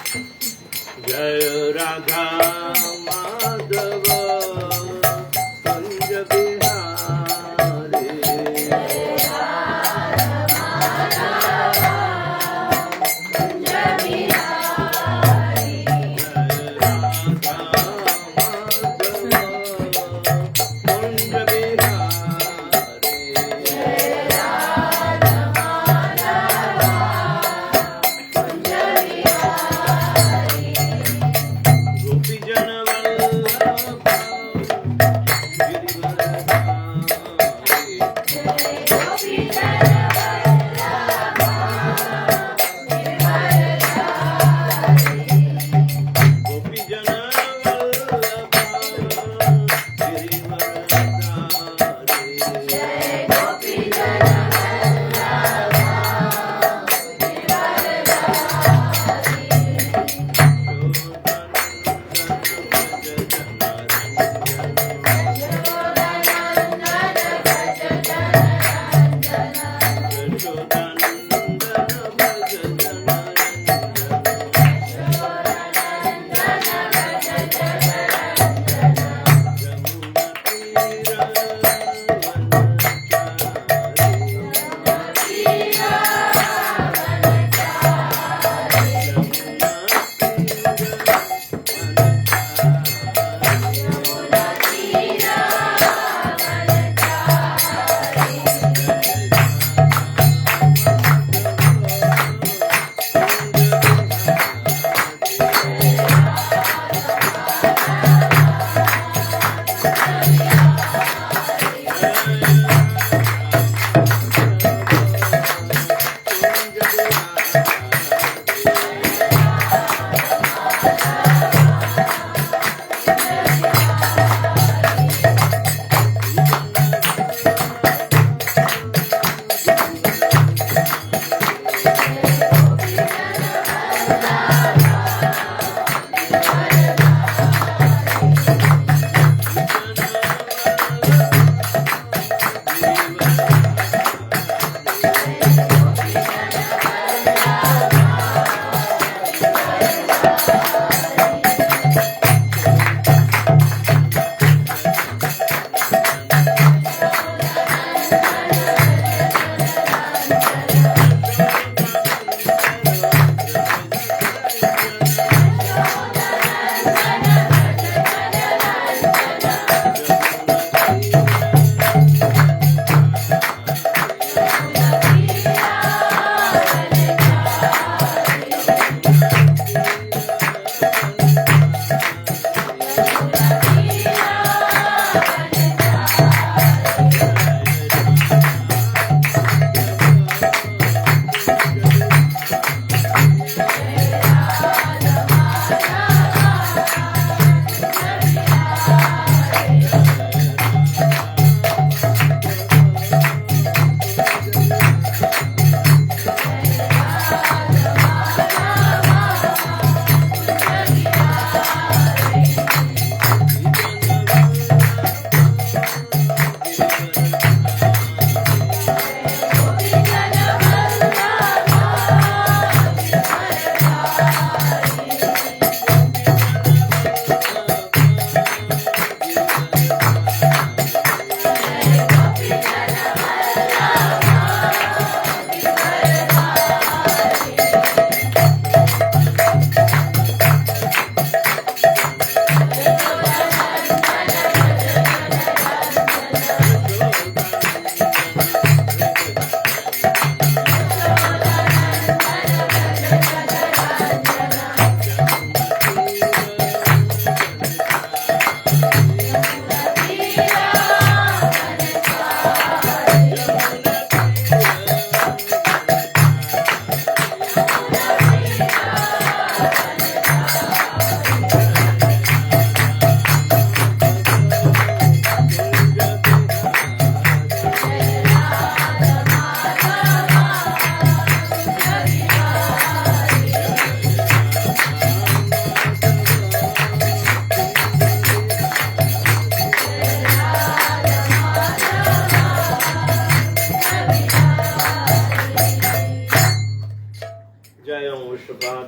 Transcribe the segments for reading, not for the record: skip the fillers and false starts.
जय Radha Madhav Kunj Bihari. गोपीजन Vallabh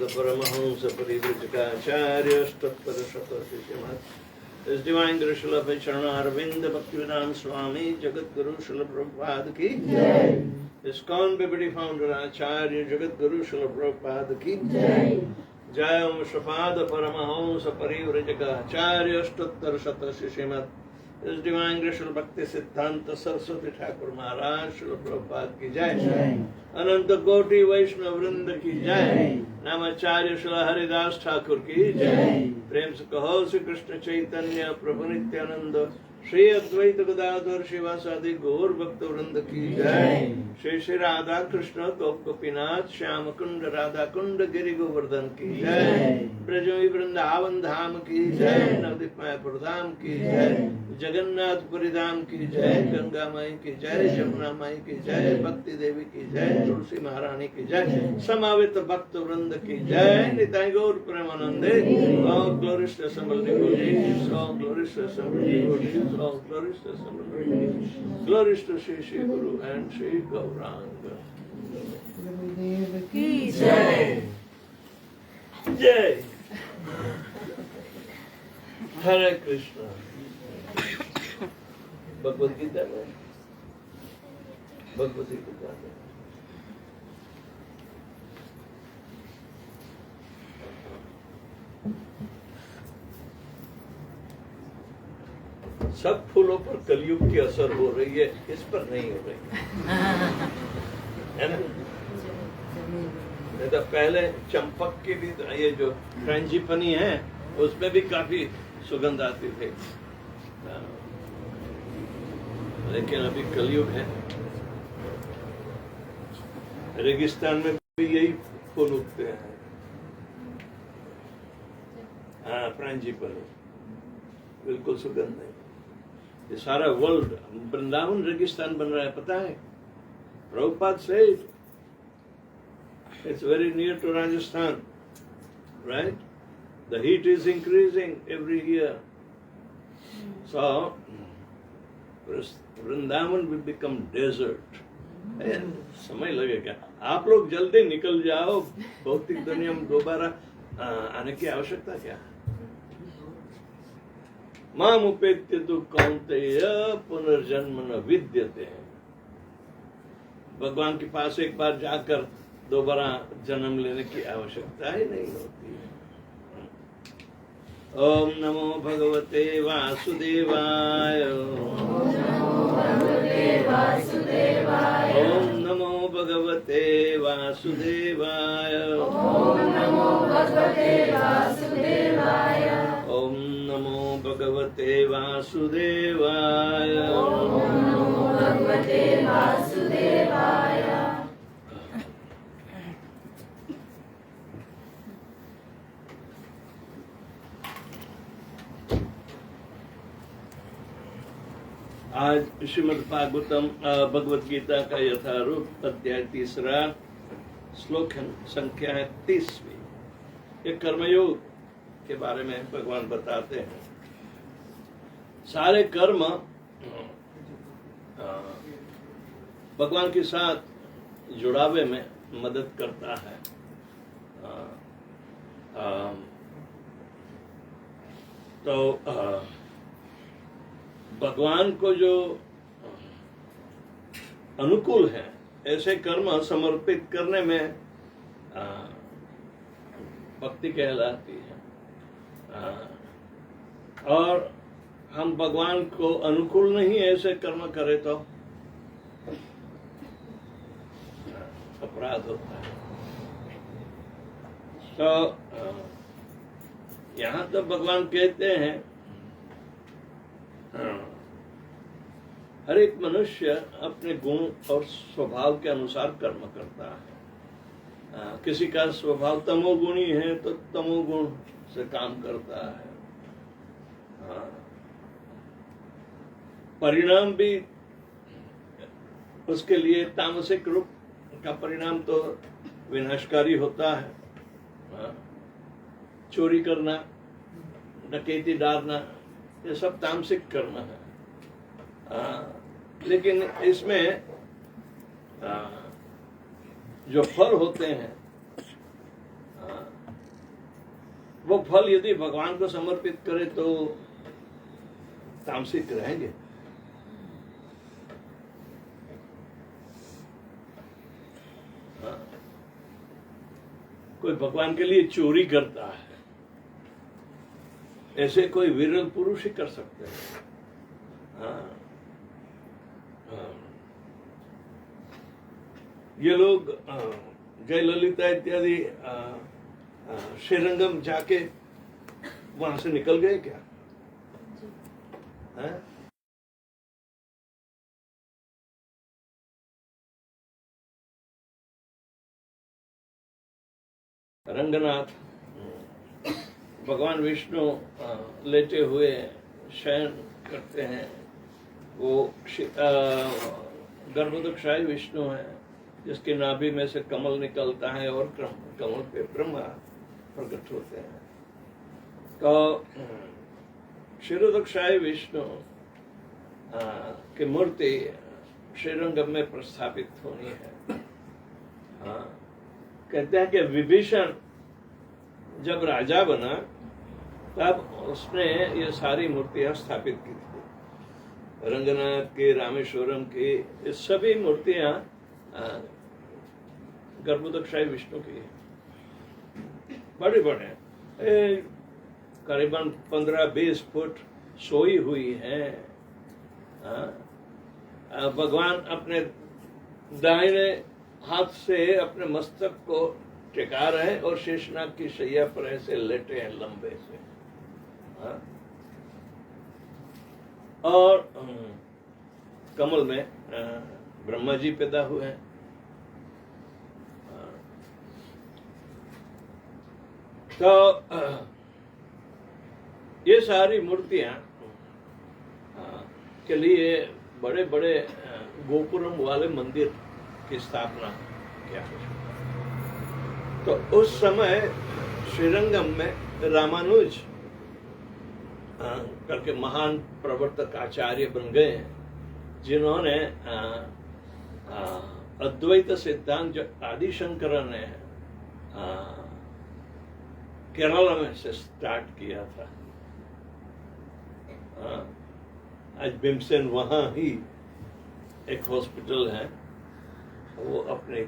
Prabhupada Paramahamsa Parivrajakacarya Stottar Shata Sishimat His Divine Guru Srila Vaicharana Arvinda Bhaktivedanta Swami Jagat Guru Srila Prabhupada Ki Jai. ISKCON Bibidi Founder Acharya Jagat Guru Srila Prabhupada Ki Jai. Jai Om Shrapada Paramahamsa Parivrajakacarya Stottar Shata Sishimat His Divine Guru Srila Bhakti Siddhanta Saraswati Thakur Maharaj Srila Prabhupada Ki Jai. Ananta Koti Vaishnava Vrinda Ki Jai. Namacharya Srila Haridas Thakur Ki Jai. प्रेम से कहो श्री कृष्ण चैतन्य प्रभु नित्यानंद श्री अद्वैत गदाधर शिवासादि गौर भक्त वृंद की जय। श्री श्री राधा कृष्ण गोप गोपीनाथ श्याम कुंड राधा कुंड गिरि गोवर्धन की जय। ब्रजमयी वृंदावन धाम की जय। नवदीप मायापुर धाम की जय। जगन्नाथपुरी धाम की जय। गंगा माई की जय। जमुना माई की जय। भक्ति देवी की जय। तुलसी महारानी की जय। समावित भक्त वृंद की जय। निताई गौर प्रेमानंदे। All glories to assembled devotees. All glories to assembled devotees. All glories to assembled devotees. Glories to Shri Shri Guru and Shri Gauranga. की जय। Jai. Hare Krishna. Bhagavad Gita में भगवती गीता में सब फूलों पर कलयुग की असर हो रही है, इस पर नहीं हो रही है ना। नहीं तो पहले चंपक की भी ये जो फ्रेंजीपनी है उसमें भी काफी सुगंध आती थी, लेकिन अभी कलयुग है। रेगिस्तान में भी यही फूल उगते हैं। हाँ, फ्रेंजीपनी बिल्कुल सुगंध नहीं। ये सारा वर्ल्ड वृंदावन रेगिस्तान बन रहा है, पता है। Prabhupada said it's very near to Rajasthan, right? The heat is increasing every year, so Vrindavan will become desert. समय लगेगा। आप लोग जल्दी निकल जाओ, भौतिक दुनिया में दोबारा आने की आवश्यकता क्या है। मामुपेत्य तु कौन्तेय पुनर्जन्म न विद्यते। भगवान के पास एक बार जाकर दोबारा जन्म लेने की आवश्यकता ही नहीं होती है। ओम नमो भगवते वासुदेवाय। ओम नमो भगवते वासुदेवाय। ओम नमो भगवते वासुदेवाय। ओम नमो भगवते वासुदेवाय। ओम नमो भगवते वासुदेवाय। आज श्रीमद् भागवतम भगवद गीता का यथारूप अध्याय 3 श्लोक संख्या है 30वीं। ये कर्मयोग के बारे में भगवान बताते हैं। सारे कर्म भगवान के साथ जुड़ावे में मदद करता है। तो भगवान को जो अनुकूल है ऐसे कर्म समर्पित करने में भक्ति कहलाती है। और हम भगवान को अनुकूल नहीं ऐसे कर्म करें तो अपराध होता है। तो यहाँ तो भगवान कहते हैं हर एक मनुष्य अपने गुण और स्वभाव के अनुसार कर्म करता है। किसी का स्वभाव तमोगुणी है तो तमोगुण से काम करता है। परिणाम भी उसके लिए तामसिक रूप का परिणाम तो विनाशकारी होता है। चोरी करना, डकैती डालना, ये सब तामसिक कर्म है। लेकिन इसमें जो फल होते हैं वो फल यदि भगवान को समर्पित करे तो तामसिक रहेंगे। हाँ। कोई भगवान के लिए चोरी करता है, ऐसे कोई विरल पुरुष ही कर सकते हैं। हाँ। हाँ। ये लोग जय ललिता इत्यादि श्रीरंगम जाके वहां से निकल गए क्या? है? रंगनाथ भगवान विष्णु लेटे हुए शयन करते हैं। वो गर्भोदकशाही विष्णु है जिसकी नाभि में से कमल निकलता है और कमल पे ब्रह्मा प्रकट होते हैं। तो क्षीरोदकशाही विष्णु की मूर्ति श्रीरंगम में प्रस्थापित होनी है। हाँ, कहते हैं कि विभीषण जब राजा बना तब उसने ये सारी मूर्तियां स्थापित की थी। रंगनाथ की, रामेश्वरम की, ये सभी मूर्तियां गर्भोदकशाही विष्णु की बड़े बड़े करीबन 15-20 फुट सोई हुई है। भगवान अपने दाहिने हाथ से अपने मस्तक को टिका रहे और शेषनाग की शैया पर ऐसे लेटे हैं लंबे से। और कमल में ब्रह्मा जी पैदा हुए हैं। तो ये सारी मूर्तियां के लिए बड़े बड़े गोपुरम वाले मंदिर की स्थापना किया। तो उस समय श्रीरंगम में रामानुज करके महान प्रवर्तक आचार्य बन गए, जिन्होंने अद्वैत सिद्धांत जो आदि शंकर ने केरला में से स्टार्ट किया था। आज भीमसेन वहां ही एक हॉस्पिटल है, वो अपने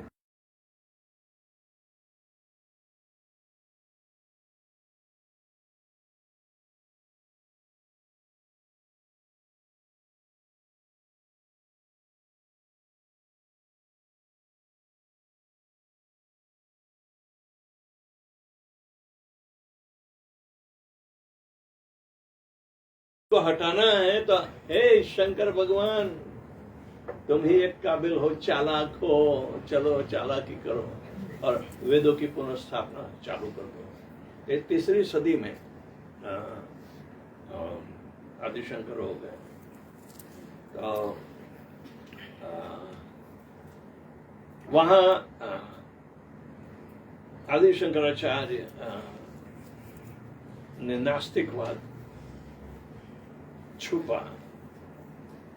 को हटाना है तो हे शंकर भगवान, तुम ही एक काबिल हो, चालाक हो, चलो चालाकी करो और वेदों की पुनर्स्थापना चालू कर दो। ये 3री सदी में आदिशंकर हो गए। तो वहां आदिशंकराचार्य ने नास्तिकवाद छुपा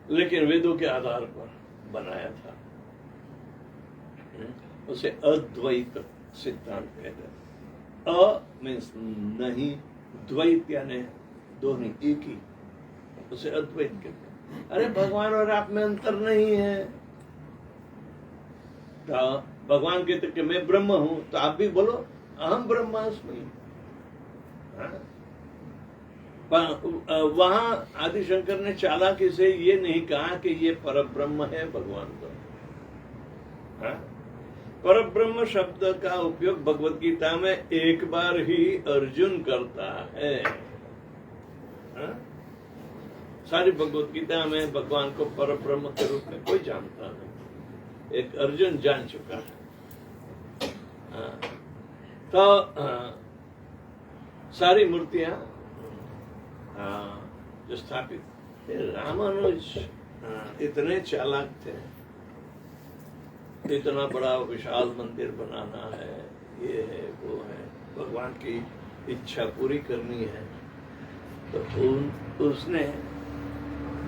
लेकिन वेदों के आधार पर बनाया था। उसे अद्वैत सिद्धांत कहते हैं। अ मीन्स नहीं, द्वैत यानी दो नहीं, एक ही, उसे अद्वैत कहते हैं। अरे भगवान और आप में अंतर नहीं है। तो भगवान कहते कि मैं ब्रह्म हूं, तो आप भी बोलो अहम ब्रह्मास्मि। वहां आदिशंकर ने चालाकी से ये नहीं कहा कि ये परब्रह्म है भगवान का। परब्रह्म शब्द का उपयोग भगवत गीता में एक बार ही अर्जुन करता है। सारी भगवत गीता में भगवान को परब्रह्म के रूप में कोई जानता नहीं, एक अर्जुन जान चुका है। तो सारी मूर्तियां जो स्थापित, रामानुज इतने चालाक थे, इतना बड़ा विशाल मंदिर बनाना है, ये है वो है, भगवान की इच्छा पूरी करनी है। तो उसने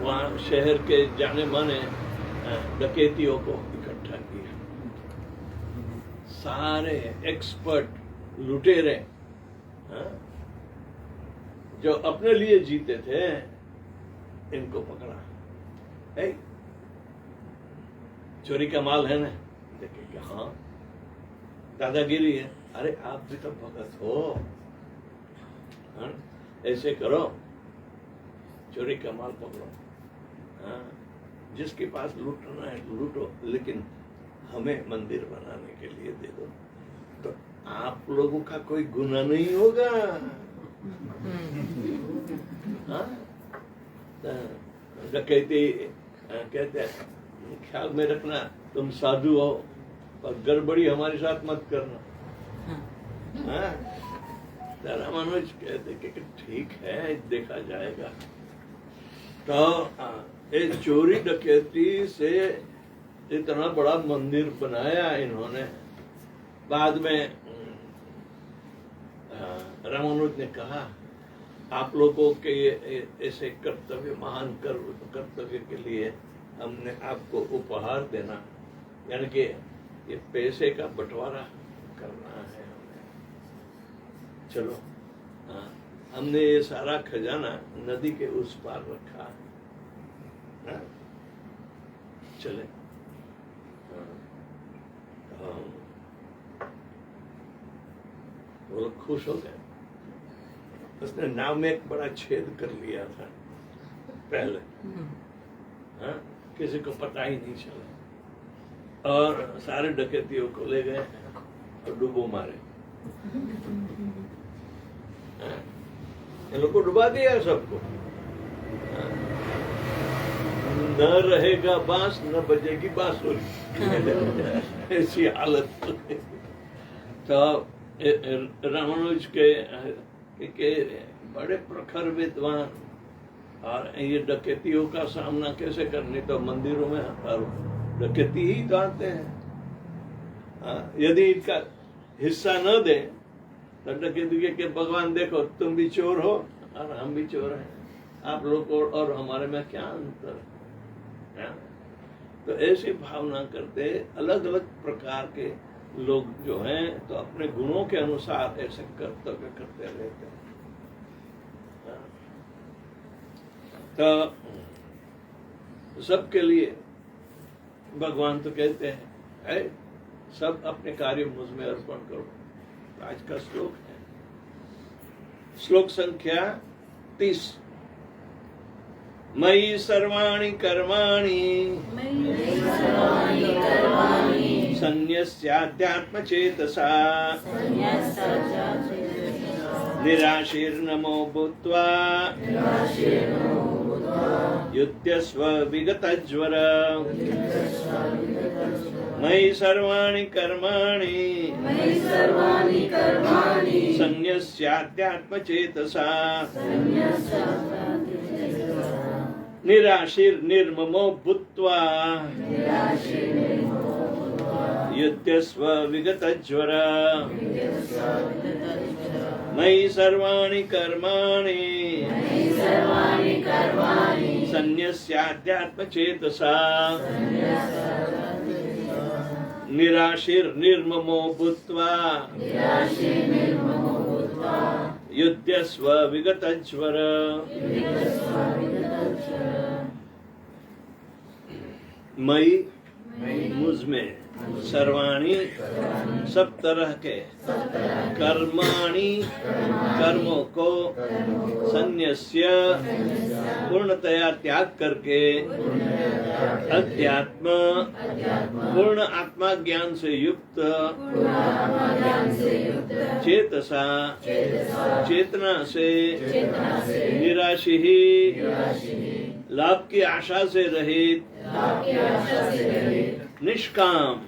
वहाँ शहर के जाने माने डकैतियों को इकट्ठा किया, सारे एक्सपर्ट लुटेरे जो अपने लिए जीते थे इनको पकड़ा। है चोरी का माल है ना, देखेंगे हाँ दादागिरी है। अरे आप भी तो भगत हो, हाँ? ऐसे करो, चोरी का माल पकड़ो, हाँ? जिसके पास लूटना है लूटो, लेकिन हमें मंदिर बनाने के लिए दे दो, तो आप लोगों का कोई गुनाह नहीं होगा। हाँ? डकैती कहते हैं ख्याल में रखना, तुम साधु हो पर गड़बड़ी हमारे साथ मत करना। हाँ? रामानुज कहते कि ठीक है, देखा जाएगा। तो एक चोरी डकैती से इतना बड़ा मंदिर बनाया इन्होंने। बाद में रामानुज ने कहा आप लोगों के ऐसे कर्तव्य, महान कर्तव्य के लिए हमने आपको उपहार देना, यानी कि ये पैसे का बंटवारा करना है हमें। चलो, हमने ये सारा खजाना नदी के उस पार रखा, चले। वो लोग खुश हो गए। उसने नाव में एक बड़ा छेद कर लिया था पहले, किसी को पता ही नहीं चला, और सारे डकैतियों को ले गए और डुबो मारे। इन लोग को डुबा दिया सबको। न रहेगा बांस न बजेगी बांसुरी, ऐसी हालत। तो रामानुज के बड़े प्रखर विद्वान, और ये डकैतियों का सामना कैसे करने, तो मंदिरों में डकैती ही गाते हैं। यदि इनका हिस्सा न दे तो डकैती के भगवान देखो तुम भी चोर हो और हम भी चोर हैं, आप लोग और हमारे में क्या अंतर है। तो ऐसी भावना करते अलग अलग प्रकार के लोग जो हैं, तो अपने गुणों के अनुसार ऐसे कर्तव्य करते रहते हैं। तो सबके लिए भगवान तो कहते हैं सब अपने कार्य मुझ में अर्पण करो। आज का श्लोक है, श्लोक संख्या 30। मयि सर्वाणि कर्माणि सन्न्यस्याध्यात्म चेतसा निराशीर्नमो भूत्वा युध्यस्व विगतज्वर। मयि सर्वाणि कर्माणि सन्न्यस्याध्यात्म चेतसा निराशीर्निर्ममो भूत्वा युध्यस्व विगतज्वर। मयि सर्वाणि कर्माणि सन्न्यस्याध्यात्म चेतसा निराशीर्निर्ममो भूत्वा युध्यस्व विगतज्वर। मयि मुझ में, सर्वाणी सब तरह के, कर्माणि कर्मों को, सन्न्यस्य पूर्णतया त्याग करके, अध्यात्म पूर्ण आत्मा ज्ञान से युक्त, चेतसा चेतना से, निराशी ही लाभ की आशा से रहित, निष्काम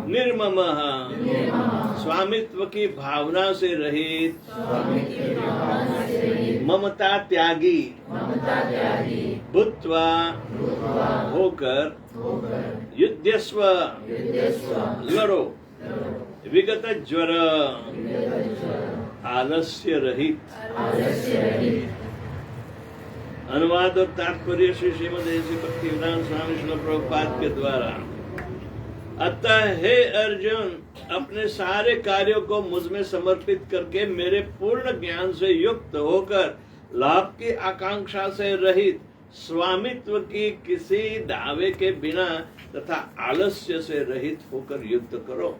निर्मम स्वामित्व की भावना से रहित, ममता त्यागी भूत्वा होकर, युध्यस्व लड़ो, विगत ज्वर आलस्य रहित। अनुवाद और तात्पर्य श्री श्रीमद ऐसी भक्तिवेदांत स्वामी श्रील प्रभुपाद के द्वारा। अतः हे अर्जुन, अपने सारे कार्यों को मुझ में समर्पित करके मेरे पूर्ण ज्ञान से युक्त होकर लाभ की आकांक्षा से रहित, स्वामित्व की किसी दावे के बिना तथा आलस्य से रहित होकर युद्ध करो।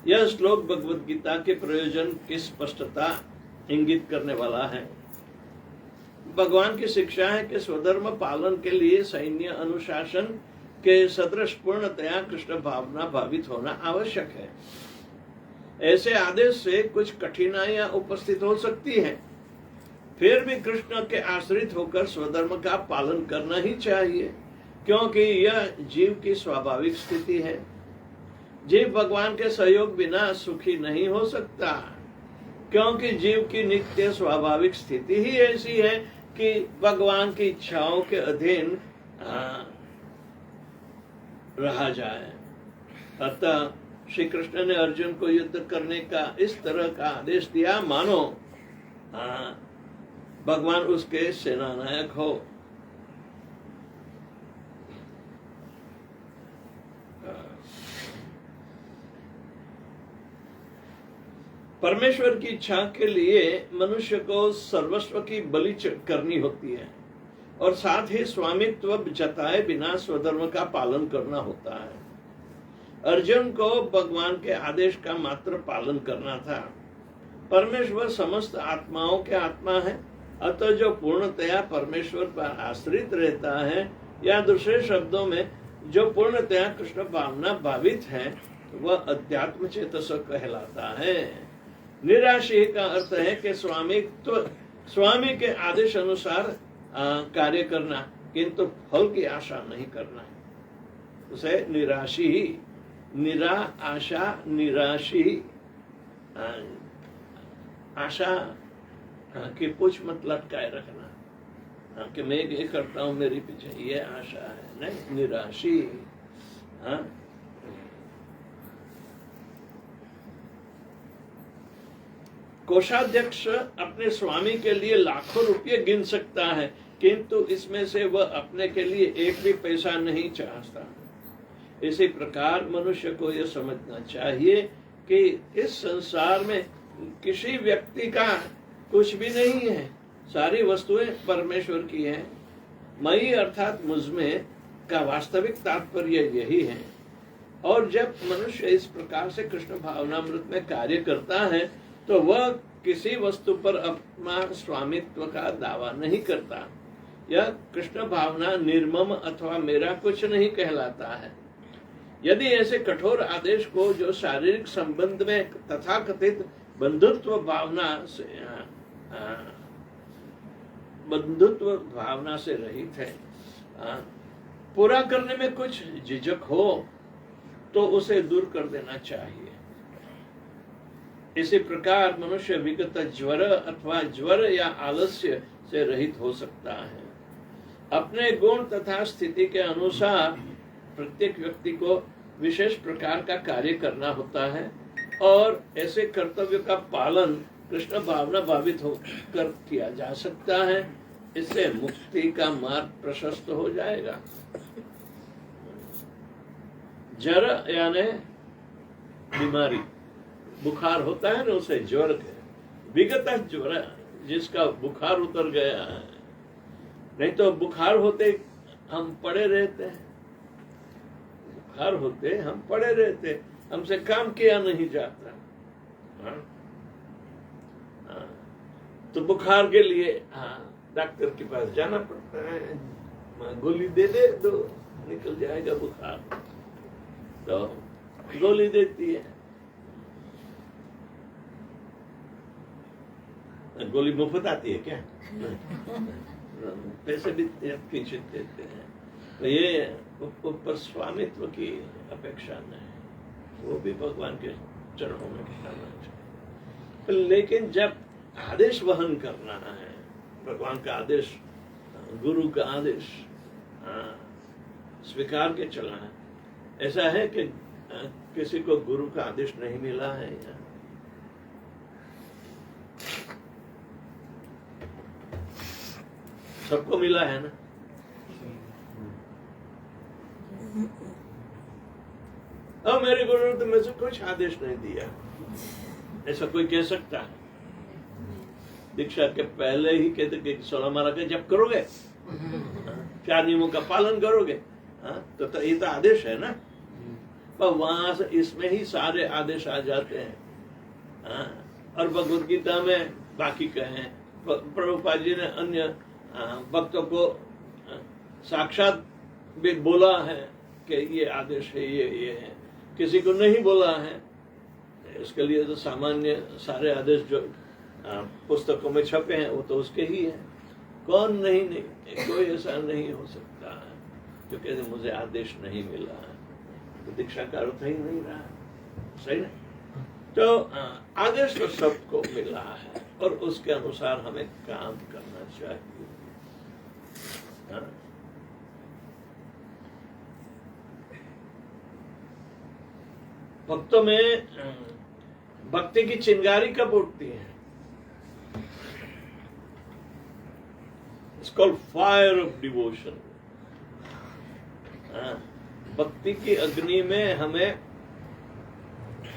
यह श्लोक भगवद गीता के प्रयोजन की स्पष्टता इंगित करने वाला है। भगवान की शिक्षा है कि स्वधर्म पालन के लिए सैन्य अनुशासन के सदृश पूर्णतया कृष्ण भावना भावित होना आवश्यक है। ऐसे आदेश से कुछ कठिनाइयां उपस्थित हो सकती हैं, फिर भी कृष्ण के आश्रित होकर स्वधर्म का पालन करना ही चाहिए, क्योंकि यह जीव की स्वाभाविक स्थिति है। जीव भगवान के सहयोग बिना सुखी नहीं हो सकता, क्योंकि जीव की नित्य स्वाभाविक स्थिति ही ऐसी है कि भगवान की इच्छाओं के अधीन रहा जाए। अतः श्री कृष्ण ने अर्जुन को युद्ध करने का इस तरह का आदेश दिया मानो भगवान उसके सेनानायक हो। परमेश्वर की इच्छा के लिए मनुष्य को सर्वस्व की बलि करनी होती है और साथ ही स्वामित्व जताए बिना स्वधर्म का पालन करना होता है। अर्जुन को भगवान के आदेश का मात्र पालन करना था। परमेश्वर समस्त आत्माओं के आत्मा है, अतः जो पूर्णतया परमेश्वर पर आश्रित रहता है, या दूसरे शब्दों में जो पूर्णतया कृष्ण भावना भावित है, वह अध्यात्म चेतसक कहलाता है। निराशी का अर्थ है कि स्वामी के आदेश अनुसार कार्य करना, किंतु फल की आशा नहीं करना, उसे निराशी, निरा आशा निराशी, आशा कि पूछ मत लटकाए रखना कि मैं ये करता हूं मेरे पीछे, ये आशा है, नहीं, निराशी। कोषाध्यक्ष अपने स्वामी के लिए लाखों रुपये गिन सकता है, किंतु इसमें से वह अपने के लिए एक भी पैसा नहीं चाहता। इसी प्रकार मनुष्य को यह समझना चाहिए कि इस संसार में किसी व्यक्ति का कुछ भी नहीं है, सारी वस्तुएं परमेश्वर की हैं। मई अर्थात मुझमें का वास्तविक तात्पर्य यही है। और जब मनुष्य इस प्रकार से कृष्ण भावनामृत में कार्य करता है तो वह किसी वस्तु पर अपना स्वामित्व का दावा नहीं करता। यह कृष्ण भावना निर्मम अथवा मेरा कुछ नहीं कहलाता है। यदि ऐसे कठोर आदेश को, जो शारीरिक संबंध में तथाकथित बंधुत्व भावना से रहित है, पूरा करने में कुछ झिझक हो तो उसे दूर कर देना चाहिए। इसी प्रकार मनुष्य विगत ज्वर अथवा ज्वर या आलस्य से रहित हो सकता है। अपने गुण तथा स्थिति के अनुसार प्रत्येक व्यक्ति को विशेष प्रकार का कार्य करना होता है और ऐसे कर्तव्य का पालन कृष्ण भावना भावित होकर किया जा सकता है। इससे मुक्ति का मार्ग प्रशस्त हो जाएगा। जर यानी बीमारी, बुखार होता है ना, उसे ज्वर के विगत ज्वर, जिसका बुखार उतर गया है। नहीं तो बुखार होते हम पड़े रहते हैं, बुखार होते हम पड़े रहते, हमसे काम किया नहीं जाता। तो बुखार के लिए डॉक्टर के पास जाना पड़ता है, गोली दे दे तो निकल जाएगा बुखार, तो गोली देती है। गोली मुफ्त आती है क्या? पैसे भी खींच देते हैं। तो ये ऊपर स्वामित्व की अपेक्षा नहीं, वो भी भगवान के चरणों में करना चाहिए। लेकिन जब आदेश वहन करना है, भगवान का आदेश, गुरु का आदेश स्वीकार के चलना है। ऐसा है कि किसी को गुरु का आदेश नहीं मिला है या सबको मिला है ना? अब मेरे गुरु ने तो मुझे कुछ आदेश नहीं दिया, ऐसा कोई कह सकता है? दीक्षा के पहले ही कहते कि 16 माला का जप करोगे, 4 नियमों का पालन करोगे, तो ये तो आदेश है ना। पर वहां से इसमें ही सारे आदेश आ जाते हैं। और भगवद गीता में बाकी कहे, प्रभुपाद जी ने अन्य भक्तों को साक्षात भी बोला है कि ये आदेश है, ये है। किसी को नहीं बोला है, इसके लिए तो सामान्य सारे आदेश जो पुस्तकों में छपे हैं वो तो उसके ही है। कौन नहीं, कोई ऐसा नहीं हो सकता है जो कहते मुझे आदेश नहीं मिला है, तो दीक्षा का अर्थ ही नहीं रहा, सही नहीं। तो आदेश तो सबको मिला है और उसके अनुसार हमें काम करना चाहिए। भक्तों में भक्ति की चिंगारी कब उठती है? It's called fire of devotion। भक्ति की अग्नि में हमें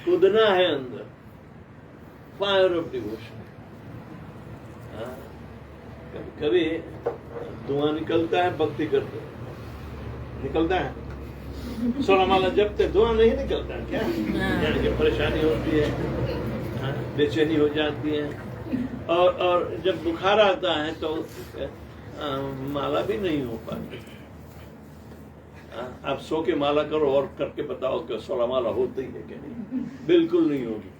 कूदना है अंदर, फायर ऑफ डिवोशन। कभी कभी धुआं निकलता है भक्ति करते, निकलता है। 16 माला जपते धुआं नहीं निकलता क्या? यानी कि परेशानी होती है, बेचैनी हो जाती है, और जब बुखार आता है तो माला भी नहीं हो पाती। आप 100 की माला करो और करके बताओ कि 16 माला होती है कि नहीं? बिल्कुल नहीं होगी।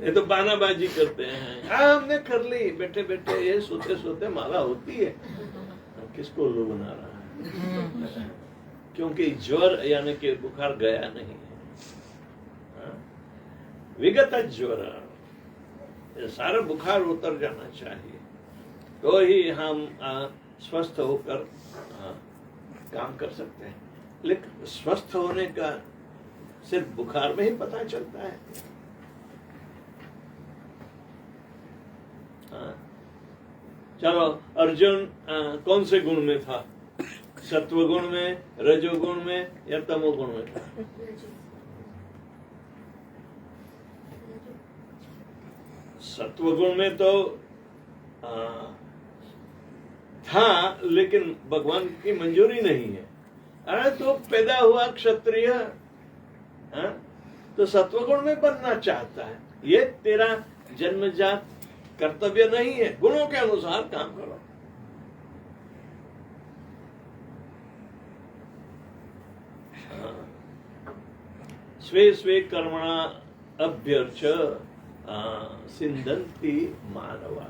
ये तो बानाबाजी करते हैं, हमने कर ली बैठे बैठे, ये सोते सोते माला होती है। किसको लो बना रहा है? क्योंकि ज्वर यानी कि बुखार गया नहीं है। विगत ज्वर, सारा बुखार उतर जाना चाहिए, तो ही हम स्वस्थ होकर काम कर सकते हैं। लेकिन स्वस्थ होने का सिर्फ बुखार में ही पता चलता है। चलो, अर्जुन कौन से गुण में था? सत्व गुण में, रजोगुण में या तमोगुण में था? सत्व गुण में तो था, लेकिन भगवान की मंजूरी नहीं है। अरे तो पैदा हुआ क्षत्रिय, तो सत्वगुण में बनना चाहता है, ये तेरा जन्मजात कर्तव्य नहीं है। गुणों के अनुसार काम करो। स्वे स्वे कर्मणा अभ्यर्च सिंधंति मानवा।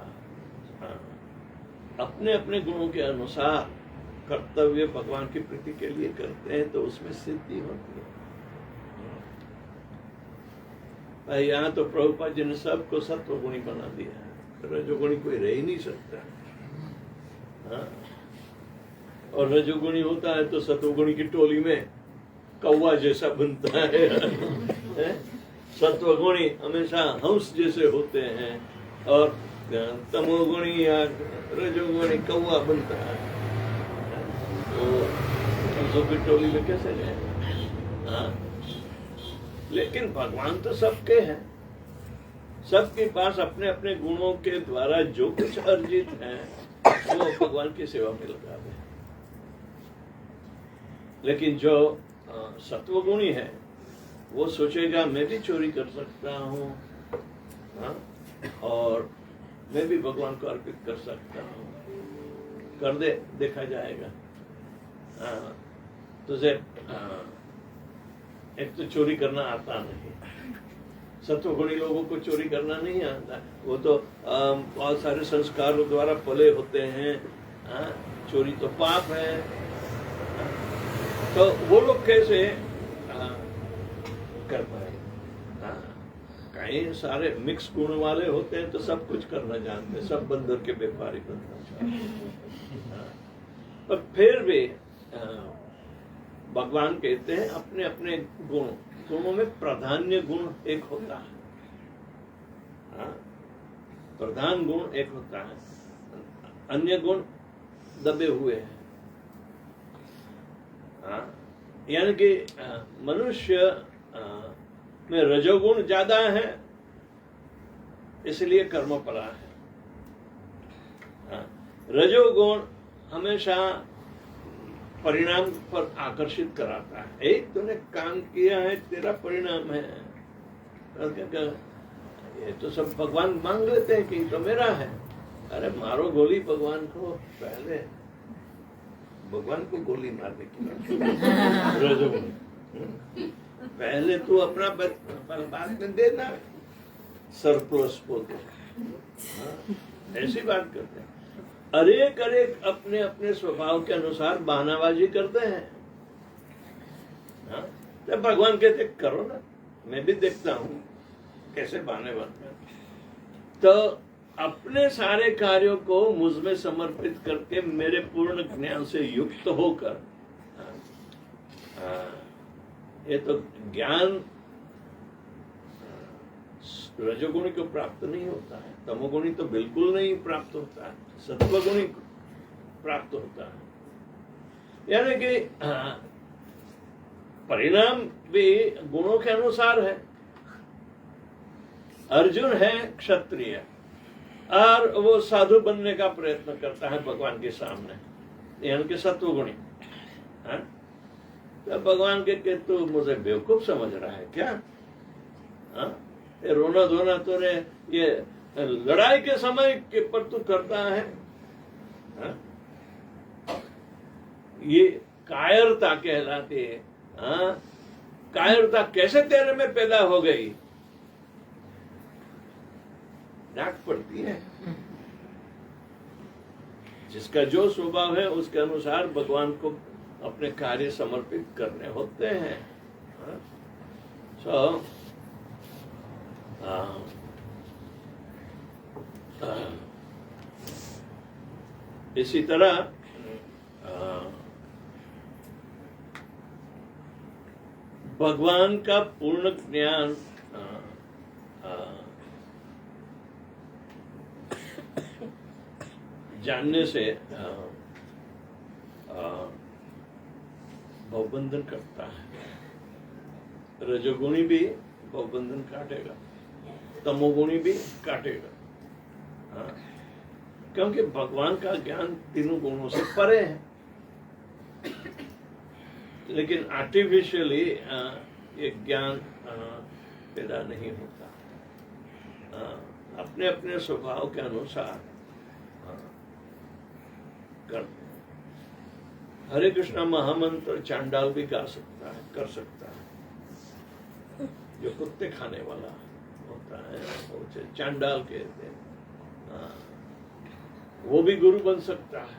अपने अपने गुणों के अनुसार कर्तव्य भगवान की प्रीति के लिए करते हैं तो उसमें सिद्धि होती है। भाई यहाँ तो प्रभुपाद जी ने सबको सत्वगुणी बना दिया है, रजोगुणी कोई रह ही नहीं सकता। और रजोगुणी होता है तो सत्वगुणी की टोली में कौवा जैसा बनता है। सत्वगुणी हमेशा हंस जैसे होते हैं और तमोगुणी या रजोगुणी कौवा बनता है। तो हंसों की टोली में कैसे रहे? लेकिन भगवान तो सबके हैं, सबके पास अपने अपने गुणों के द्वारा जो कुछ अर्जित है वो भगवान की सेवा में लगा दे। लेकिन जो सत्वगुणी है वो सोचेगा मैं भी चोरी कर सकता हूँ, और मैं भी भगवान को अर्पित कर सकता हूँ, कर दे, देखा जाएगा। तुझे एक तो चोरी करना आता नहीं, सत्वगुणी लोगों को चोरी करना नहीं आता, वो तो बहुत सारे संस्कारों द्वारा पले होते हैं। चोरी तो पाप है, तो वो लोग कैसे कर पाए? कई सारे मिक्स गुण वाले होते हैं तो सब कुछ करना जानते हैं, सब बंदर के व्यापारी बनना चाहते हैं। पर फिर भी भगवान कहते हैं अपने अपने गुणों में प्राधान्य गुण एक होता है। प्रधान गुण एक होता है, अन्य गुण दबे हुए हैं। यानी कि मनुष्य में रजोगुण ज्यादा है, इसलिए कर्म परा है। रजोगुण हमेशा परिणाम पर आकर्षित कराता है। एक तूने काम किया है, तेरा परिणाम है। ये तो सब भगवान मांग लेते हैं कि तो मेरा है। अरे मारो गोली भगवान को, पहले भगवान को गोली मारने की रजोगुण। पहले तू अपना बाद में देना, सरप्लस बोलते ऐसी बात करते हैं। अरेक अरेक अपने अपने स्वभाव के अनुसार बहानाबाजी करते हैं। तो भगवान कहते करो ना, मैं भी देखता हूं कैसे बहाने बनते हैं। तो अपने सारे कार्यों को मुझ में समर्पित करके मेरे पूर्ण ज्ञान से युक्त होकर, ये तो ज्ञान रजोगुणी को प्राप्त नहीं होता है, तमोगुणी तो बिल्कुल नहीं प्राप्त होता है, सत्वगुणी प्राप्त होता है। यानी कि परिणाम भी गुणों के अनुसार है। अर्जुन है क्षत्रिय और वो साधु बनने का प्रयत्न करता है भगवान के सामने, यानी कि सत्वगुणी। तो भगवान के तू मुझे बेवकूफ समझ रहा है क्या? ये रोना धोना तो रे ये लड़ाई के समय के पर तू करता है। ये कायरता कहलाती है। कायरता कैसे तेरे में पैदा हो गई? डांट पड़ती है। जिसका जो स्वभाव है उसके अनुसार भगवान को अपने कार्य समर्पित करने होते हैं। इसी तरह भगवान का पूर्ण ज्ञान जानने से भवबंधन करता है। रजोगुणी भी भवबंधन काटेगा, तमोगुणी भी काटेगा। क्योंकि भगवान का ज्ञान तीनों गुणों से परे है। लेकिन आर्टिफिशियली ये ज्ञान पैदा नहीं होता। अपने अपने स्वभाव के अनुसार करते हैं। हरे कृष्णा महामंत्र चांडाल भी गा सकता है, कर सकता है। जो कुत्ते खाने वाला होता है वो चांडाल कहते हैं। वो भी गुरु बन सकता है।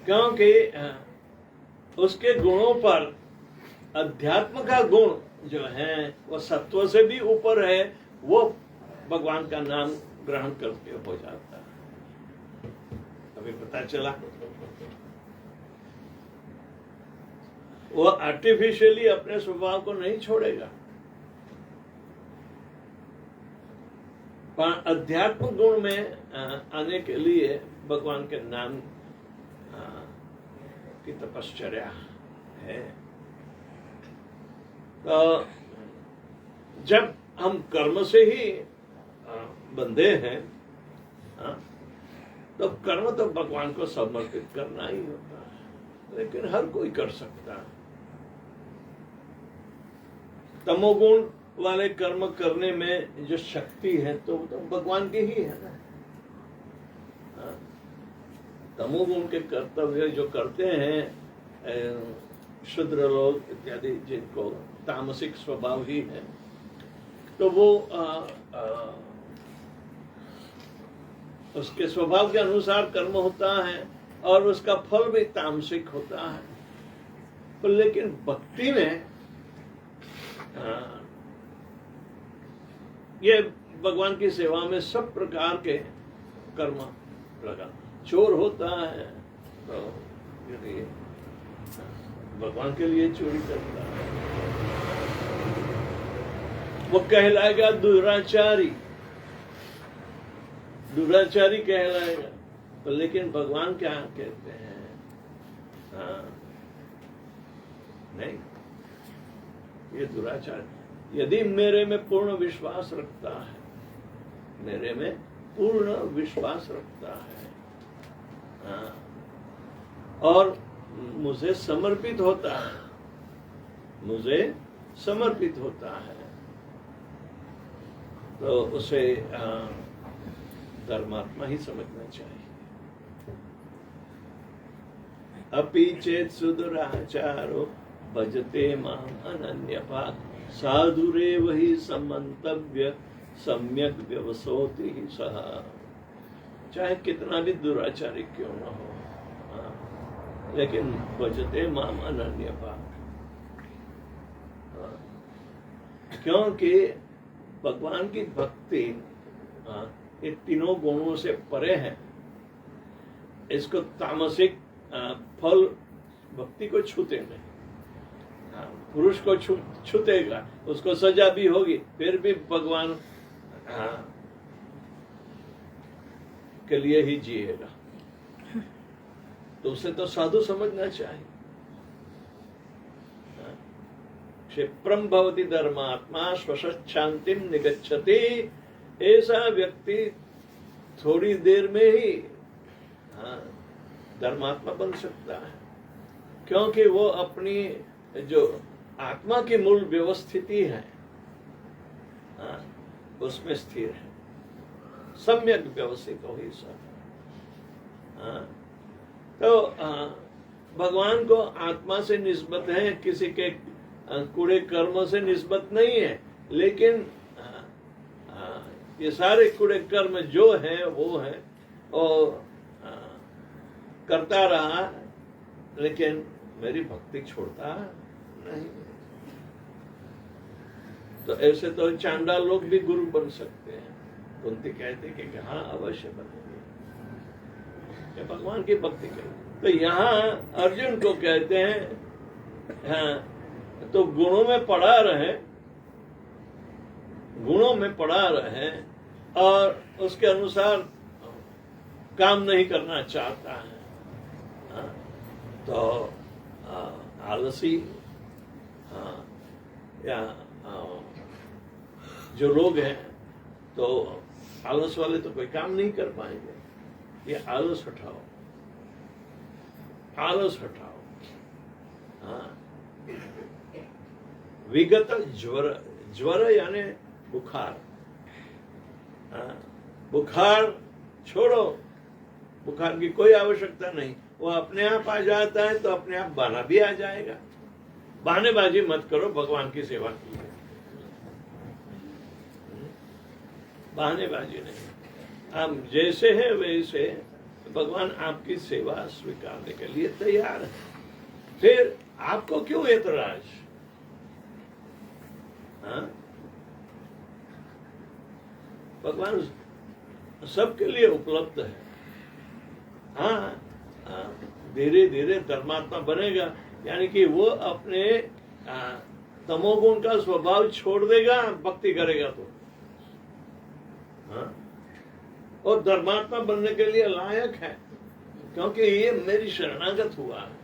क्योंकि उसके गुणों पर अध्यात्म का गुण जो है वो सत्व से भी ऊपर है। वो भगवान का नाम ग्रहण करके हो जाता है। अभी पता चला वो आर्टिफिशियली अपने स्वभाव को नहीं छोड़ेगा, पर अध्यात्म गुण में आने के लिए भगवान के नाम की तपश्चर्या है। तो जब हम कर्म से ही बंधे हैं, तो कर्म तो भगवान को समर्पित करना ही होता है। लेकिन हर कोई कर सकता है। तमोगुण वाले कर्म करने में जो शक्ति है तो भगवान की ही है ना। तमोगुण के कर्तव्य जो करते हैं शूद्र लोग इत्यादि, जिनको तामसिक स्वभाव ही है, तो वो उसके स्वभाव के अनुसार कर्म होता है और उसका फल भी तामसिक होता है। तो लेकिन भक्ति में ये भगवान की सेवा में सब प्रकार के कर्म लगा। चोर होता है तो भगवान के लिए चोरी करता है, वो कहलाएगा दुराचारी। दुराचारी कहलाएगा। तो लेकिन भगवान क्या कहते हैं? नहीं, ये दुराचार। यदि मेरे में पूर्ण विश्वास रखता है, मेरे में पूर्ण विश्वास रखता है और मुझे समर्पित होता है, मुझे समर्पित होता है, तो उसे धर्मात्मा ही समझना चाहिए। अपि चेत सुदुराचारो भजते माम अनन्यपात साधुरेव हि समन्तव्य सम्यक व्यवसोति ही सह। चाहे कितना भी दुराचारी क्यों न हो, लेकिन भजते माम अनन्यपात, क्योंकि भगवान की भक्ति ये तीनों गुणों से परे है। इसको तामसिक फल भक्ति को छूते नहीं, पुरुष को छूतेगा, उसको सजा भी होगी, फिर भी भगवान के लिए ही जिएगा। तो उसे तो साधु समझना चाहिए। क्षिप्रम भवति धर्मात्मा स्वशांतिम निगच्छति। ऐसा व्यक्ति थोड़ी देर में ही धर्मात्मा बन सकता है, क्योंकि वो अपनी जो आत्मा की मूल व्यवस्थिति है उसमें स्थिर है, सम्यक व्यवस्थित हो ही सब। तो भगवान को आत्मा से निस्बत है, किसी के कूड़े कर्म से निस्बत नहीं है। लेकिन ये सारे कूड़े कर्म जो है वो है और करता रहा, लेकिन मेरी भक्ति छोड़ता नहीं। तो ऐसे तो चांडाल लोग भी गुरु बन सकते हैं। कुंती कहते कि हाँ अवश्य बनेंगे, भगवान की भक्ति करें। तो यहाँ अर्जुन को कहते हैं हाँ, तो गुणों में पड़ा रहे, गुणों में पड़ा रहे और उसके अनुसार काम नहीं करना चाहता है, तो आलसी या जो लोग हैं, तो आलस वाले तो कोई काम नहीं कर पाएंगे। ये आलस हटाओ, आलस हटाओ। विगत ज्वर, ज्वर यानी बुखार, बुखार छोड़ो, बुखार की कोई आवश्यकता नहीं, वो अपने आप आ जाता है। तो अपने आप बहाना भी आ जाएगा। बहानेबाजी मत करो, भगवान की सेवा कीजिए, बहानेबाजी नहीं। आप जैसे है वैसे भगवान आपकी सेवा स्वीकारने के लिए तैयार है। फिर आपको क्यों ऐतराज? भगवान सबके लिए उपलब्ध है। धीरे धीरे धर्मात्मा बनेगा, यानी कि वो अपने तमोगुण का स्वभाव छोड़ देगा, भक्ति करेगा तो और धर्मात्मा बनने के लिए लायक है, क्योंकि ये मेरी शरणागत हुआ है।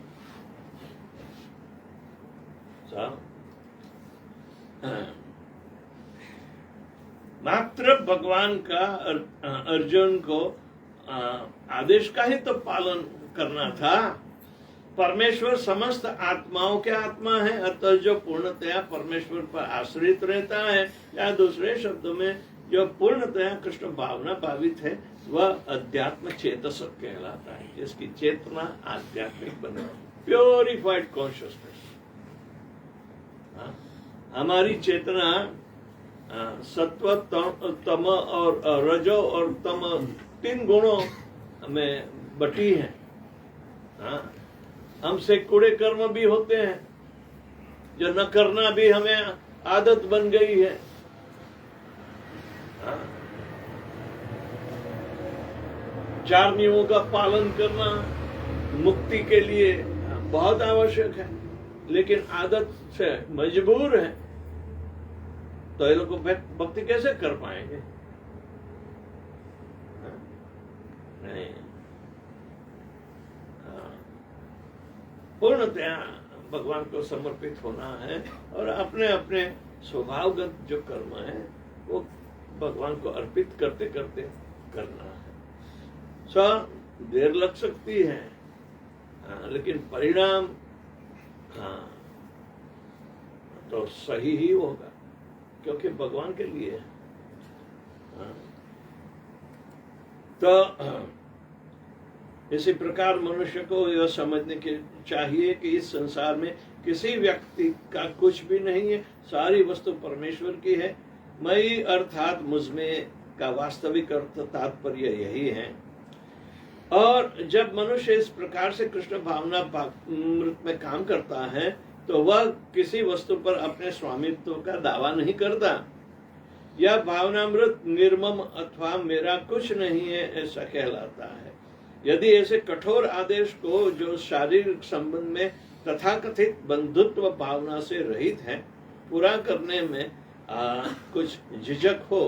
मात्र भगवान का अर्जुन को आदेश का ही तो पालन करना था। परमेश्वर समस्त आत्माओं के आत्मा है, अतः जो पूर्णतया परमेश्वर पर आश्रित रहता है, या दूसरे शब्दों में जो पूर्णतया कृष्ण भावना भावित है, वह अध्यात्म चेतसक कहलाता है, जिसकी चेतना आध्यात्मिक बने, प्योरिफाइड कॉन्शियसनेस। हमारी चेतना सत्व, तम और रजो और तम तीन गुणों में बटी है। हमसे कूड़े कर्म भी होते हैं, जो न करना भी हमें आदत बन गई है। चार नियमों का पालन करना मुक्ति के लिए बहुत आवश्यक है, लेकिन आदत से मजबूर है, तो ये लोग भक्ति कैसे कर पाएंगे? नहीं, पूर्णतया भगवान को समर्पित होना है और अपने अपने स्वभावगत जो कर्म है वो भगवान को अर्पित करते करते करना है। देर लग सकती है, लेकिन परिणाम तो सही ही होगा, क्योंकि भगवान के लिए है। तो इसी प्रकार मनुष्य को यह समझने के चाहिए कि इस संसार में किसी व्यक्ति का कुछ भी नहीं है, सारी वस्तु परमेश्वर की है। मैं अर्थात मुझमें का वास्तविक अर्थ तात्पर्य यही है। और जब मनुष्य इस प्रकार से कृष्ण भावना मृत में काम करता है तो वह किसी वस्तु पर अपने स्वामित्व का दावा नहीं करता। यह भावनामृत निर्मम अथवा मेरा कुछ नहीं है ऐसा कहलाता है। यदि ऐसे कठोर आदेश को जो शारीरिक संबंध में तथाकथित बंधुत्व भावना से रहित है पूरा करने में कुछ झिझक हो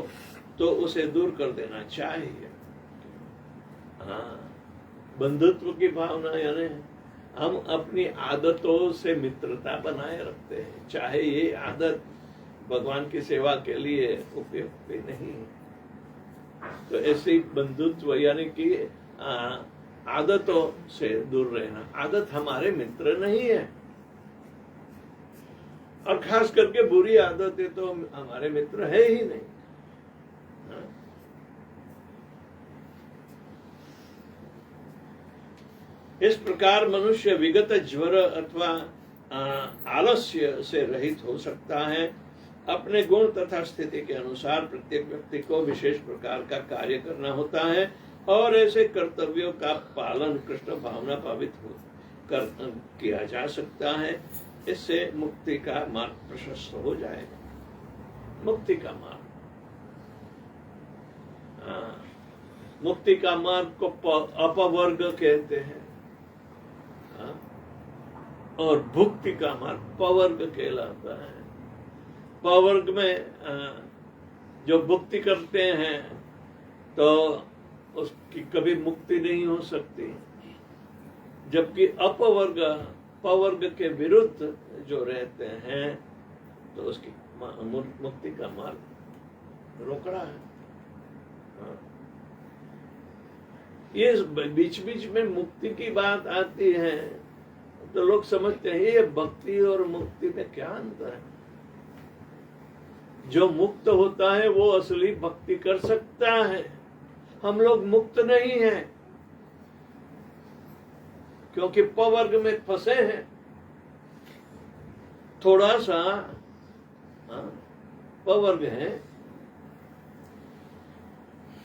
तो उसे दूर कर देना चाहिए। बंधुत्व की भावना यानी हम अपनी आदतों से मित्रता बनाए रखते हैं, चाहे ये आदत भगवान की सेवा के लिए उपयुक्त भी नहीं है। तो ऐसी बंधुत्व यानी कि आदतों से दूर रहना। आदत हमारे मित्र नहीं है, और खास करके बुरी आदतें तो हमारे मित्र है ही नहीं। इस प्रकार मनुष्य विगत ज्वर अथवा आलस्य से रहित हो सकता है। अपने गुण तथा स्थिति के अनुसार प्रत्येक व्यक्ति को विशेष प्रकार का कार्य करना होता है और ऐसे कर्तव्यों का पालन कृष्ण भावना भावित कर किया जा सकता है। इससे मुक्ति का मार्ग प्रशस्त हो जाएगा। मुक्ति का मार्ग, मुक्ति का मार्ग को अपवर्ग कहते हैं और भुक्ति का मार्ग पवर्ग कहलाता है। पवर्ग में जो भुक्ति करते हैं तो उसकी कभी मुक्ति नहीं हो सकती, जबकि अपवर्ग पवर्ग के विरुद्ध जो रहते हैं तो उसकी मुक्ति का मार्ग रोकड़ा है। ये बीच बीच में मुक्ति की बात आती है तो लोग समझते हैं ये भक्ति और मुक्ति में क्या अंतर है। जो मुक्त होता है वो असली भक्ति कर सकता है। हम लोग मुक्त नहीं हैं क्योंकि पवर्ग में फंसे हैं। थोड़ा सा पवर्ग है,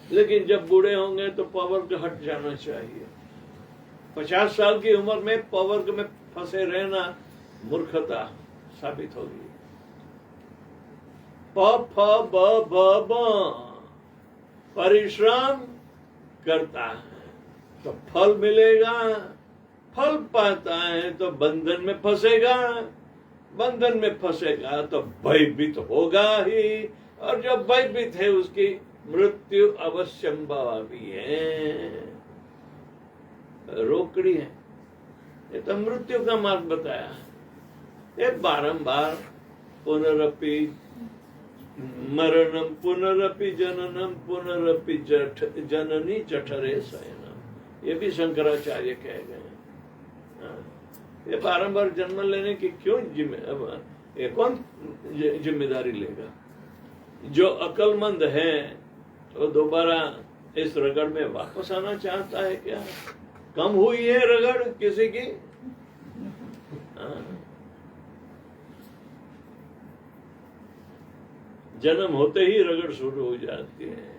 लेकिन जब बूढ़े होंगे तो पवर्ग हट जाना चाहिए। 50 साल की उम्र में पवर्ग में फंसे रहना मूर्खता साबित होगी। प फ ब ब ब परिश्रम करता है तो फल मिलेगा, फल पाता है तो बंधन में फंसेगा, बंधन में फंसेगा तो भयभीत होगा ही, और जो भयभीत है उसकी मृत्यु अवश्यंभावी है, रोकड़ी है। ये तो मृत्यु का मार्ग बताया है। ये बारंबार पुनरपि मरणम पुनरपि जननम पुनरपि जननी जठरे शयनम, ये भी शंकराचार्य कह गए। ये बारंबार जन्म लेने की क्यों ये कौन जिम्मेदारी लेगा? जो अकलमंद है वो दोबारा इस रगड़ में वापस आना चाहता है क्या? कम हुई है रगड़ किसी की? जन्म होते ही रगड़ शुरू हो जाती है।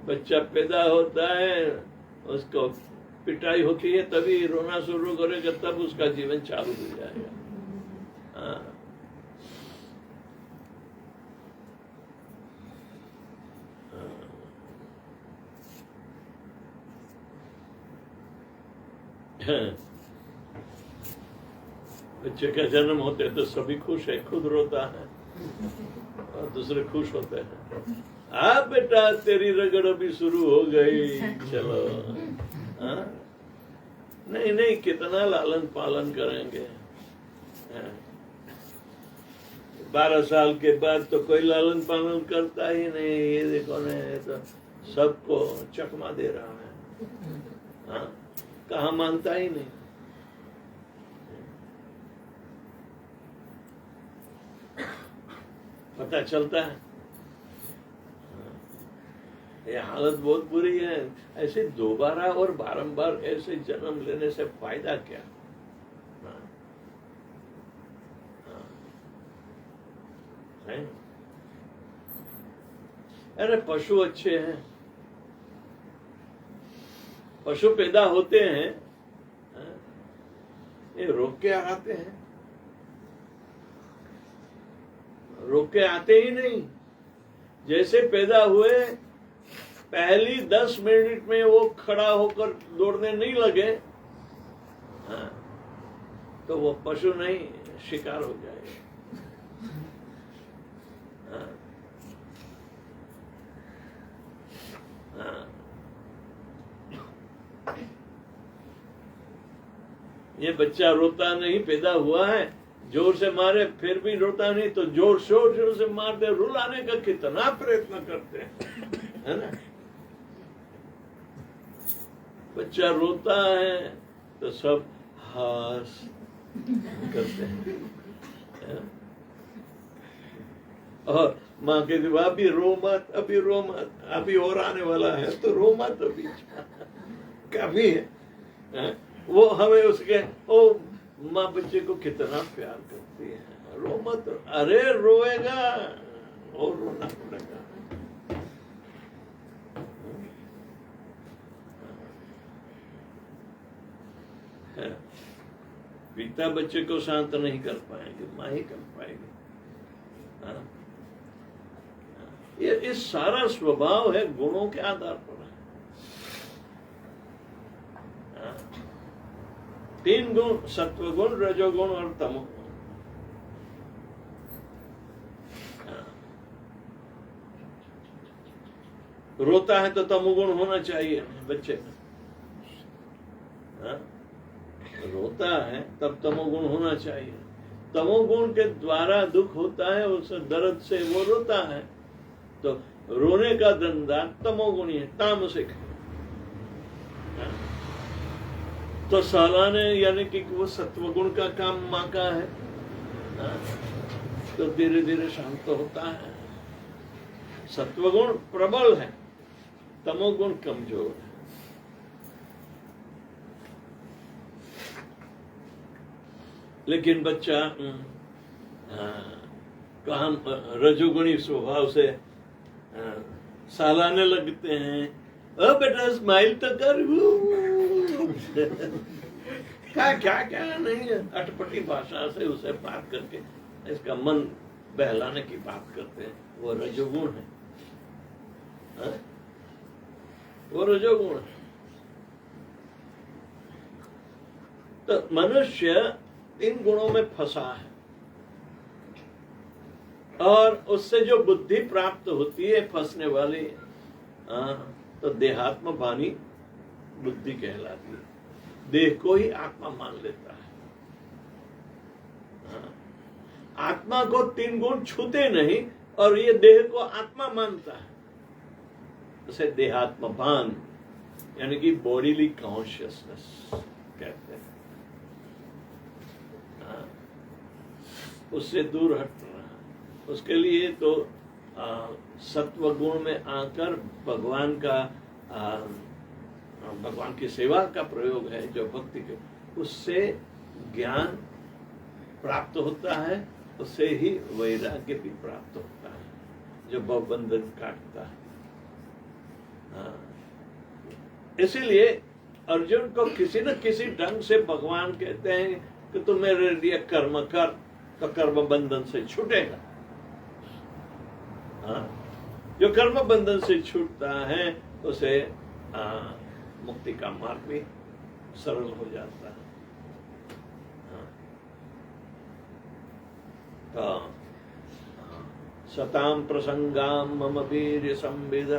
बच्चा पैदा होता है, उसको पिटाई होती है, तभी रोना शुरू करेगा, तब उसका जीवन चालू हो जाएगा। बच्चे का जन्म होते तो सभी खुश है, खुद रोता है और दूसरे खुश होते हैं। आ बेटा तेरी रगड़ अभी शुरू हो गई, चलो। नहीं नहीं, कितना लालन पालन करेंगे। 12 साल के बाद तो कोई लालन पालन करता ही नहीं। ये देखो ना, ये तो सबको चकमा दे रहा है। हाँ, कहाँ मानता ही नहीं। पता चलता है ये हालत बहुत बुरी है। ऐसे दोबारा और बारंबार ऐसे जन्म लेने से फायदा क्या? है? अरे पशु अच्छे हैं, पशु पैदा होते हैं, ये रोक के आते हैं, रोक के आते ही नहीं। जैसे पैदा हुए पहली 10 मिनट में वो खड़ा होकर दौड़ने नहीं लगे, हाँ, तो वो पशु नहीं, शिकार हो जाएगा। हाँ, हाँ। ये बच्चा रोता नहीं, पैदा हुआ है, जोर से मारे फिर भी रोता नहीं, तो जोर शोर से मारते, रुलाने का कितना प्रयत्न करते हैं, है ना। बच्चा रोता है तो सब हास करते हैं, और माँ कहती अभी रो मत, अभी रो मत, अभी और आने वाला है तो रो मत अभी। काफी है वो हमें उसके, ओ माँ बच्चे को कितना प्यार करती है, रो मत। अरे रोएगा और रोना पड़ेगा। पिता बच्चे को शांत नहीं कर पाएंगे, माँ ही कर पाएगी। ये सारा स्वभाव है, गुणों के आधार पर है। 3 गुण, सत्वगुण, रजोगुण और तमोगुण। रोता है तो तमोगुण होना चाहिए बच्चे में। रोता है तब तमोगुण होना चाहिए। तमोगुण के द्वारा दुख होता है, उस दर्द से वो रोता है, तो रोने का धंधा तमोगुणी है, तामसिक है। तो सालाने यानी कि वो सत्वगुण का काम माँ का है, तो धीरे धीरे शांत होता है। सत्वगुण प्रबल है, तमोगुण कमजोर है। लेकिन बच्चा कहाँ रजोगुणी स्वभाव से सालाने लगते हैं। बेटा स्माइल तो कर। क्या क्या नहीं है, अटपटी भाषा से उसे बात करके इसका मन बहलाने की बात करते हैं, वो रजोगुण है। वो रजोगुण है। तो मनुष्य इन गुणों में फंसा है, और उससे जो बुद्धि प्राप्त होती है फंसने वाली, तो देहात्म भानी बुद्धि कहलाती है। देह को ही आत्मा मान लेता है। आत्मा को 3 गुण छूते नहीं, और ये देह को आत्मा मानता है। उसे देहात्म भान यानी कि बॉडीली कॉन्शियसनेस कहते हैं। उससे दूर हटना, उसके लिए तो सत्व गुण में आकर भगवान का भगवान की सेवा का प्रयोग है, जो भक्ति के, उससे ज्ञान प्राप्त होता है, उससे ही वैराग्य भी प्राप्त होता है, जो भवबंधन काटता है। इसीलिए अर्जुन को किसी न किसी ढंग से भगवान कहते हैं कि तू मेरे लिए कर्म कर, तो कर्म बंधन से छूटेगा। जो कर्म बंधन से छूटता है उसे मुक्ति का मार्ग भी सरल हो जाता है। तो सताम प्रसंगाम मम वीर्य संविद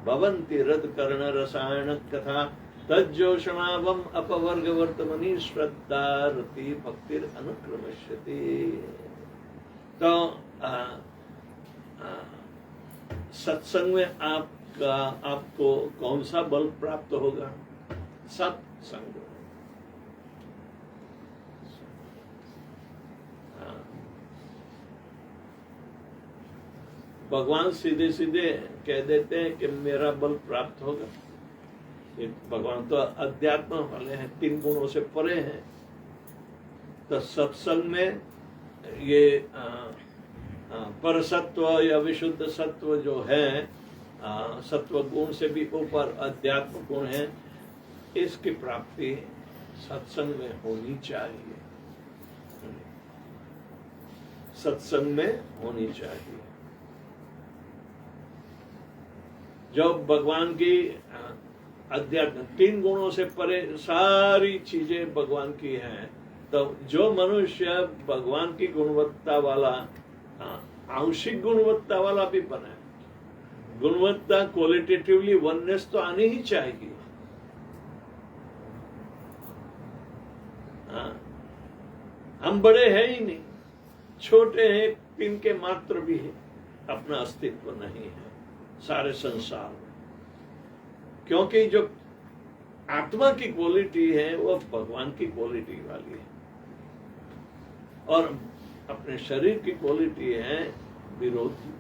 भवन्ति रद कर्ण रसायन कथा तज्जोषणावम अपवर्ग वर्तमनी श्रद्धा रति भक्तिर अनुक्रमश्यति। तो सत्संग में आपको कौन सा बल प्राप्त होगा? सत्संग। भगवान सीधे सीधे कह देते हैं कि मेरा बल प्राप्त होगा। ये भगवान तो अध्यात्म वाले हैं, 3 गुणों से परे हैं। तो सत्संग में ये परसत्व या विशुद्ध सत्व जो है, सत्व गुण से भी ऊपर अध्यात्म गुण है, इसकी प्राप्ति सत्संग में होनी चाहिए। सत्संग में होनी चाहिए। जब भगवान की अध्यात्म 3 गुणों से परे सारी चीजें भगवान की हैं, तो जो मनुष्य भगवान की गुणवत्ता वाला, आंशिक गुणवत्ता वाला भी बने, गुणवत्ता क्वालिटेटिवली वननेस तो आनी ही चाहिए। हम बड़े हैं ही नहीं, छोटे हैं, तिनके मात्र भी है, अपना अस्तित्व नहीं है सारे संसार में। क्योंकि जो आत्मा की क्वालिटी है वो भगवान की क्वालिटी वाली है, और अपने शरीर की क्वालिटी है विरोधी।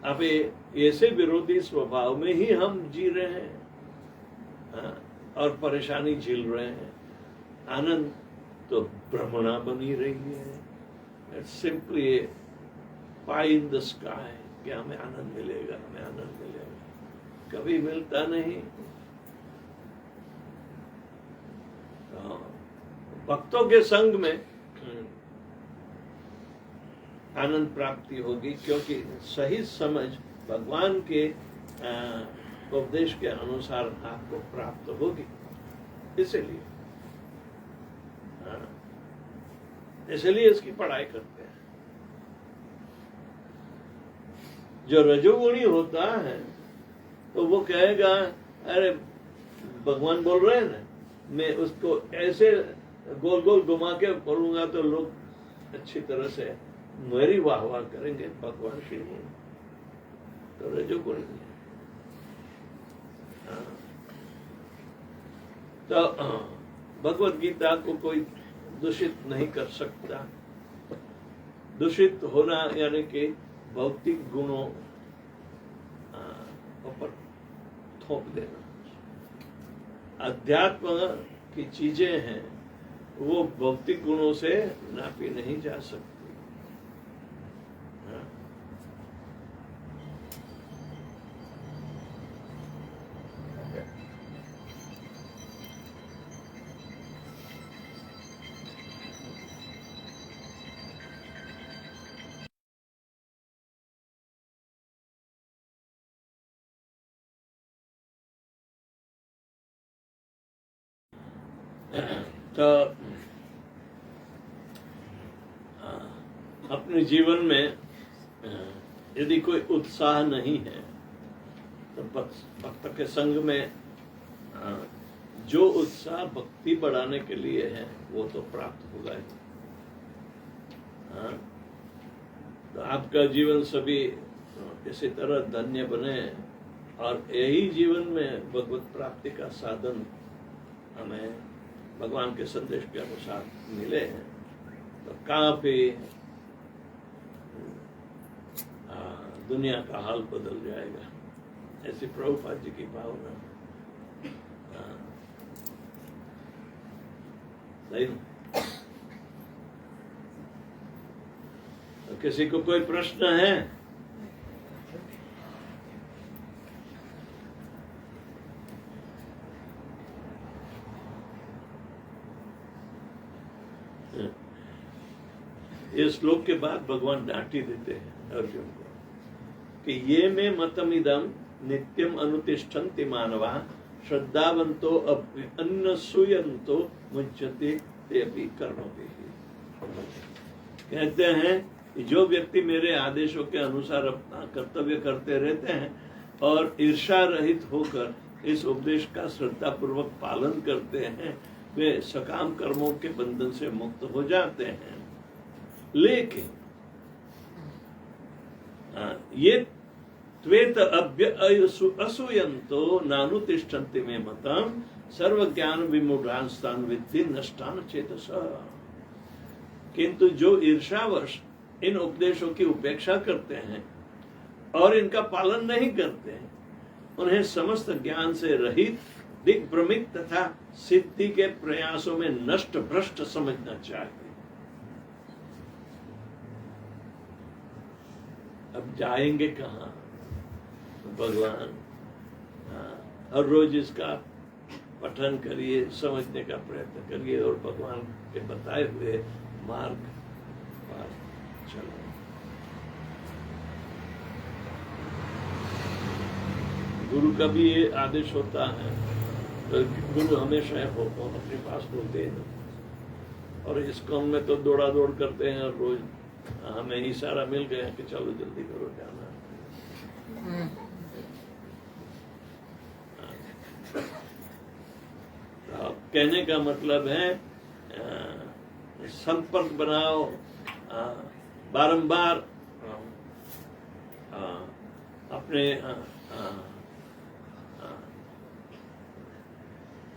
अब ऐसे विरोधी स्वभाव में ही हम जी रहे हैं और परेशानी झेल रहे हैं। आनंद तो भ्रमणा बनी रही है, simply pi in the sky, कि हमें आनंद मिलेगा, हमें आनंद मिलेगा, कभी मिलता नहीं। भक्तों के संग में आनंद प्राप्ति होगी, क्योंकि सही समझ भगवान के उपदेश के अनुसार आपको प्राप्त होगी। इसलिए इसकी पढ़ाई करते हैं। जो रजोगुणी होता है तो वो कहेगा, अरे भगवान बोल रहे हैं ना, मैं उसको ऐसे गोल गोल घुमा के बोलूंगा तो लोग अच्छी तरह से मेरी वाह वाह करेंगे। भगवान की नहीं, तो रजोगुणी है। तो भगवत गीता को कोई दूषित नहीं कर सकता। दूषित होना यानी कि भौतिक गुणों पर थोप देना। अध्यात्म की चीजें हैं, वो भौतिक गुणों से नापी नहीं जा सकती। तो अपने जीवन में यदि कोई उत्साह नहीं है तो भक्त के संग में जो उत्साह भक्ति बढ़ाने के लिए है वो तो प्राप्त होगा ही। तो आपका जीवन सभी इसी तरह धन्य बने और यही जीवन में भगवत प्राप्ति का साधन हमें भगवान के संदेश के अनुसार मिले हैं, तो काफी दुनिया का हाल बदल जाएगा, ऐसी प्रभुपाद जी की भावना। सही ना? तो किसी को कोई प्रश्न है? इस श्लोक के बाद भगवान डांटी देते हैं अर्जुन को कि ये में मतमिदम नित्यम अनुतिष्ठन्ति मानवा श्रद्धावंतो अन्नसूयन्तो मुच्यते ते अपि कर्मभिः। कहते हैं कि जो व्यक्ति मेरे आदेशों के अनुसार अपना कर्तव्य करते रहते हैं और ईर्ष्या रहित होकर इस उपदेश का श्रद्धा पूर्वक पालन करते हैं वे सकाम कर्मों के बंधन से मुक्त हो जाते हैं। लेकिन ये त्वेत अभ्य असूयंतो नानुतिष्ठन्ति मे मतम सर्व ज्ञान विमूढ़ान स्थान विद्धि नष्टान चेतस। किंतु जो ईर्षावश इन उपदेशों की उपेक्षा करते हैं और इनका पालन नहीं करते हैं, उन्हें समस्त ज्ञान से रहित, दिग्भ्रमित तथा सिद्धि के प्रयासों में नष्ट भ्रष्ट समझना चाहिए। अब जाएंगे कहाँ? भगवान, हर रोज इसका पठन करिए, समझने का प्रयत्न करिए और भगवान के बताए हुए मार्ग पर चलो। गुरु का भी ये आदेश होता है, तो गुरु हमेशा अपने पास होते हैं। और इस काम में तो दौड़ा दौड़ करते हैं हर रोज। हमें इशारा मिल गया कि चलो जल्दी करो, जाना। तो कहने का मतलब है संपर्क बनाओ, बारंबार अपने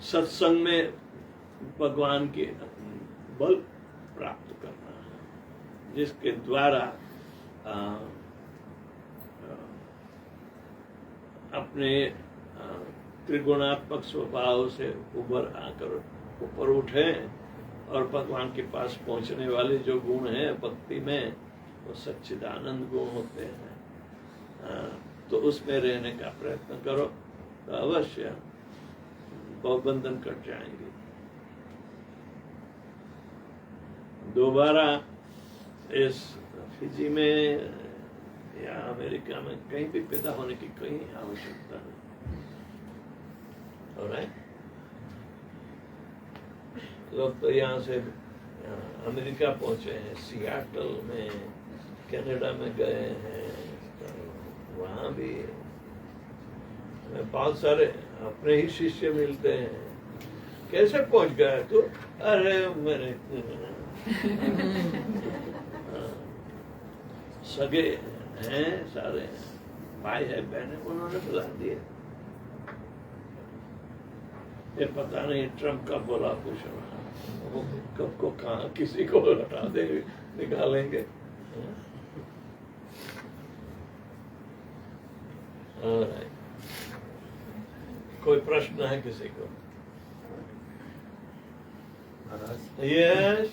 सत्संग में भगवान के बल प्राप्त करना है, जिसके द्वारा अपने त्रिगुणात्मक स्वभाव से उभर आकर ऊपर उठे और भगवान के पास पहुंचने वाले जो गुण हैं भक्ति में, वो सच्चिदानंद गुण होते हैं। तो उसमें रहने का प्रयत्न करो तो अवश्य बंधन कट जाएंगे। दोबारा इस फिजी में या अमेरिका में कहीं भी पैदा होने की कहीं आवश्यकता नहीं। लोग तो यहाँ से अमेरिका पहुंचे हैं, सियाटल में, कनाडा में गए हैं, वहां भी बहुत सारे अपने ही शिष्य मिलते हैं। कैसे पहुंच गया तू? अरे मेरे सगे हैं, सारे भाई है, बहन है, उन्होंने बुला दिए। ये पता नहीं ट्रम्प का बोला कुछ, वो कब को कहाँ किसी को हटा देंगे, निकालेंगे। कोई प्रश्न है किसी को? यस।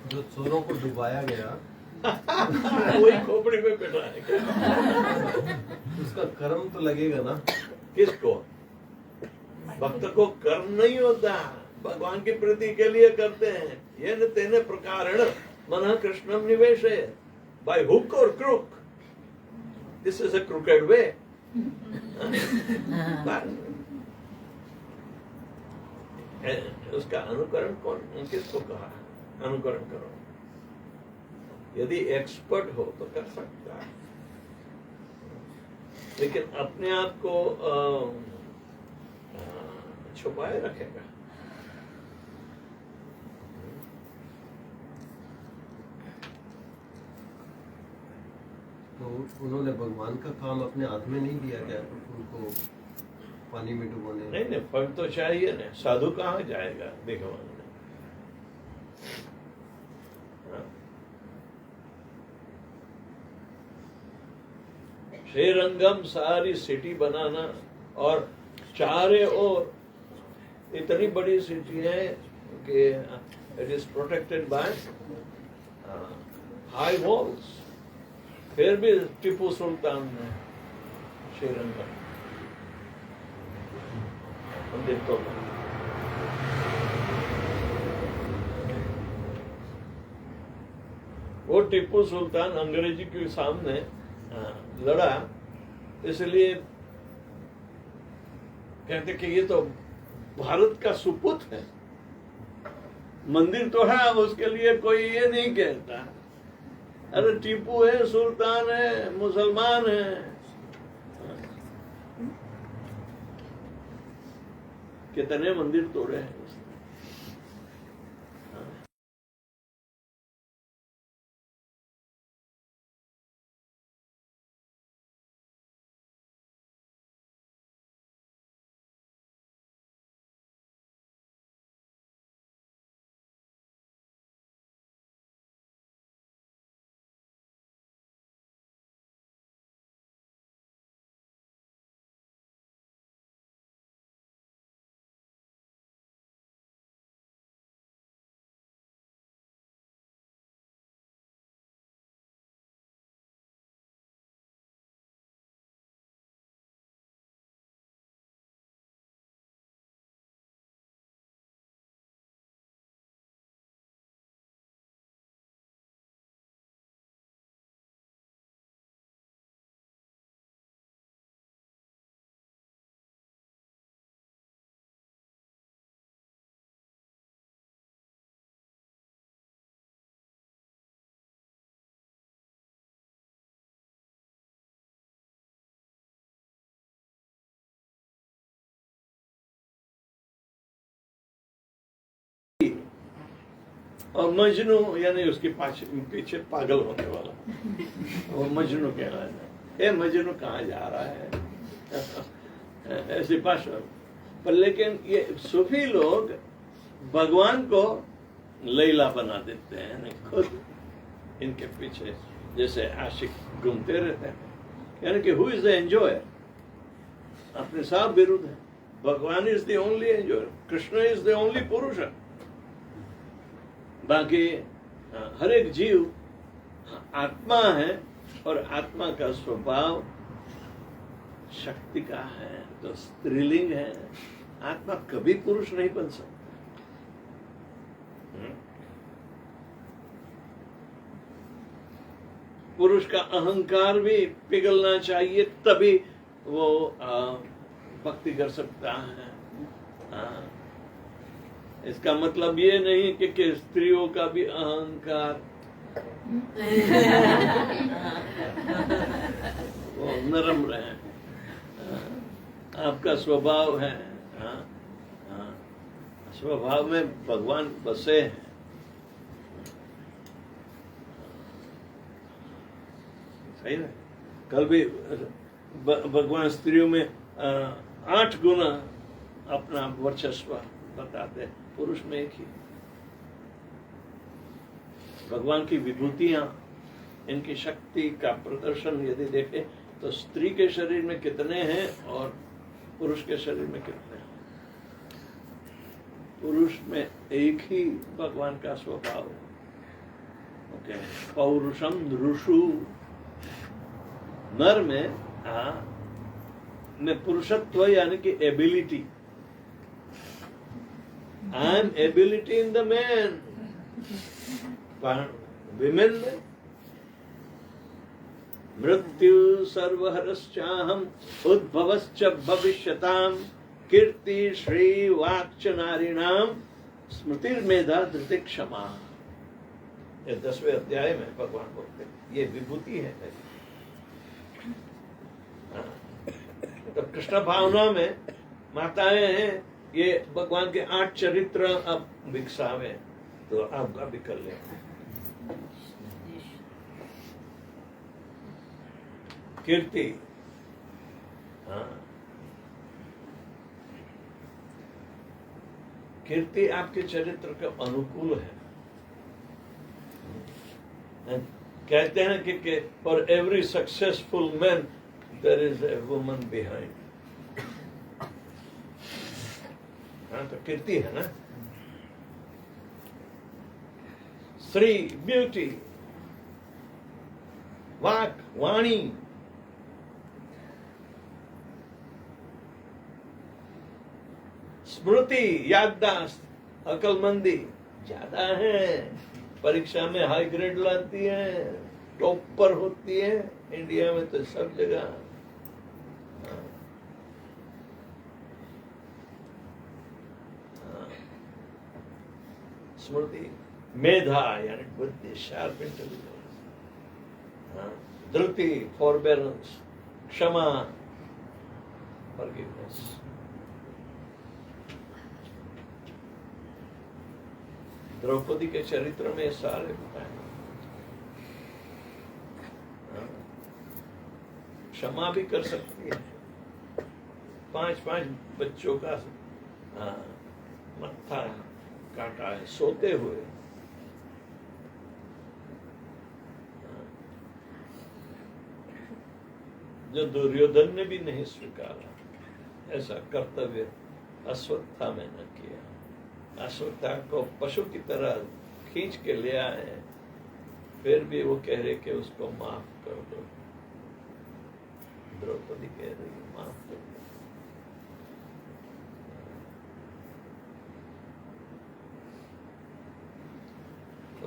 जो चोरों को डुबाया गया वही खोपड़ी में बैठा है क्या? उसका कर्म तो लगेगा ना? किसको? भक्त को कर्म नहीं होता, भगवान की प्रीति के लिए करते हैं। ये न तेने प्रकारेण मनः कृष्णम निवेशय, बाय हुक और crook. This is a crooked way. उसका अनुकरण कौन, किसको कहा अनुकरण करो? यदि एक्सपर्ट हो तो कर सकता है, लेकिन अपने आप को छुपाए रखेगा। तो उन्होंने भगवान का काम अपने हाथ में नहीं दिया क्या उनको पानी में डुबोने? नहीं, फल तो चाहिए ना। साधु कहाँ जाएगा दिखवाने? श्रीरंगम सारी सिटी बनाना, और चारे ओर इतनी बड़ी सिटी है कि it is protected by high walls. फिर भी टीपू सुल्तान ने श्रीरंगम मंदिर तोड़ा। वो टीपू सुल्तान अंग्रेजी के सामने लड़ा, इसलिए कहते कि ये तो भारत का सुपुत है। मंदिर तो है, उसके लिए कोई ये नहीं कहता। अरे टीपू है, सुल्तान है, मुसलमान है, कितने मंदिर तोड़े हैं उसने। और मजनू यानी उसके पीछे पागल होने वाला, वो मजनू कहलाता है। ये मजनू कहाँ जा रहा है ऐसी भाषा। पर लेकिन ये सूफी लोग भगवान को लैला बना देते हैं, खुद इनके पीछे जैसे आशिक घूमते रहते हैं। यानी कि हु इज द एंजॉयर, अपने साथ विरुद्ध है। भगवान is the only enjoyer, Krishna is the only पुरुष। बाकी हर एक जीव आत्मा है और आत्मा का स्वभाव शक्ति का है, तो स्त्रीलिंग है। आत्मा कभी पुरुष नहीं बन सकता। पुरुष का अहंकार भी पिघलना चाहिए, तभी वो भक्ति कर सकता है। इसका मतलब ये नहीं कि स्त्रियों का भी अहंकार वो नरम रहे। आपका स्वभाव है, स्वभाव में भगवान बसे हैं। सही है। कल भी भगवान स्त्रियों में 8 गुना अपना वर्चस्व बताते हैं, पुरुष में 1 ही। भगवान की विभूतियां, इनकी शक्ति का प्रदर्शन यदि देखें तो स्त्री के शरीर में कितने हैं और पुरुष के शरीर में कितने हैं। पुरुष में 1 ही भगवान का स्वभाव है। ओके, पौरुषम ऋषु। नर में पुरुषत्व यानी कि ability. I am ability in the man. Women में मृत्यु सर्वहरश्चाहम उद्भवश्च भविष्यताम कीर्ति श्री वाक्च नारीणाम स्मृतिर्मेधा धृति क्षमा। ये 10वें अध्याय में भगवान बोलते हैं ये विभूति है। तो कृष्ण भावना में माताएं हैं, ये भगवान के 8 चरित्र अब विकसावे, तो आप भी कर ले। कीर्ति, कीर्ति आपके चरित्र के अनुकूल है। कहते हैं कि for every successful man there is a woman behind. तो कीर्ति है ना। श्री ब्यूटी, वाक वाणी, स्मृति याददाश्त, अकलमंदी ज्यादा है। परीक्षा में हाई ग्रेड लाती है, टॉपर होती है। इंडिया में तो सब जगह। स्मृति, मेधा यानी बुद्धि, शार्प इंटेलिजेंस, धृति फॉरबेरेंस, क्षमा फॉरगिवनेस, द्रौपदी के चरित्र में सारे बताए। क्षमा भी कर सकती है। 5 बच्चों का मत्था काटा है सोते हुए। जो दुर्योधन ने भी नहीं स्वीकारा, ऐसा कर्तव्य अश्वत्थामा ने किया। अश्वत्थामा को पशु की तरह खींच के ले आए, फिर भी वो कह रहे कि उसको माफ कर दो। द्रौपदी कह रही है माफ कर दो।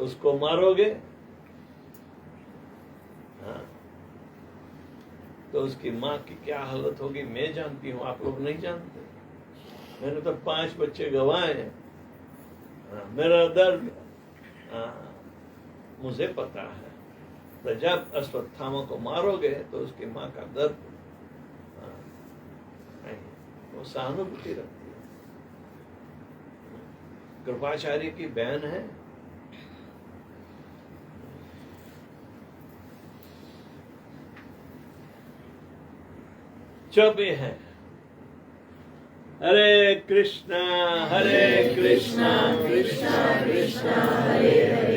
उसको मारोगे, हाँ, तो उसकी माँ की क्या हालत होगी मैं जानती हूँ, आप लोग नहीं जानते। मैंने तो 5 बच्चे गंवाए हैं। मेरा दर्द मुझे पता है। तो जब अश्वत्थामा को मारोगे तो उसकी माँ का दर्द नहीं, वो सहानुभूति रखती है। कृपाचार्य की बहन है, चुप है। हरे कृष्णा कृष्णा कृष्णा कृष्णा हरे हरे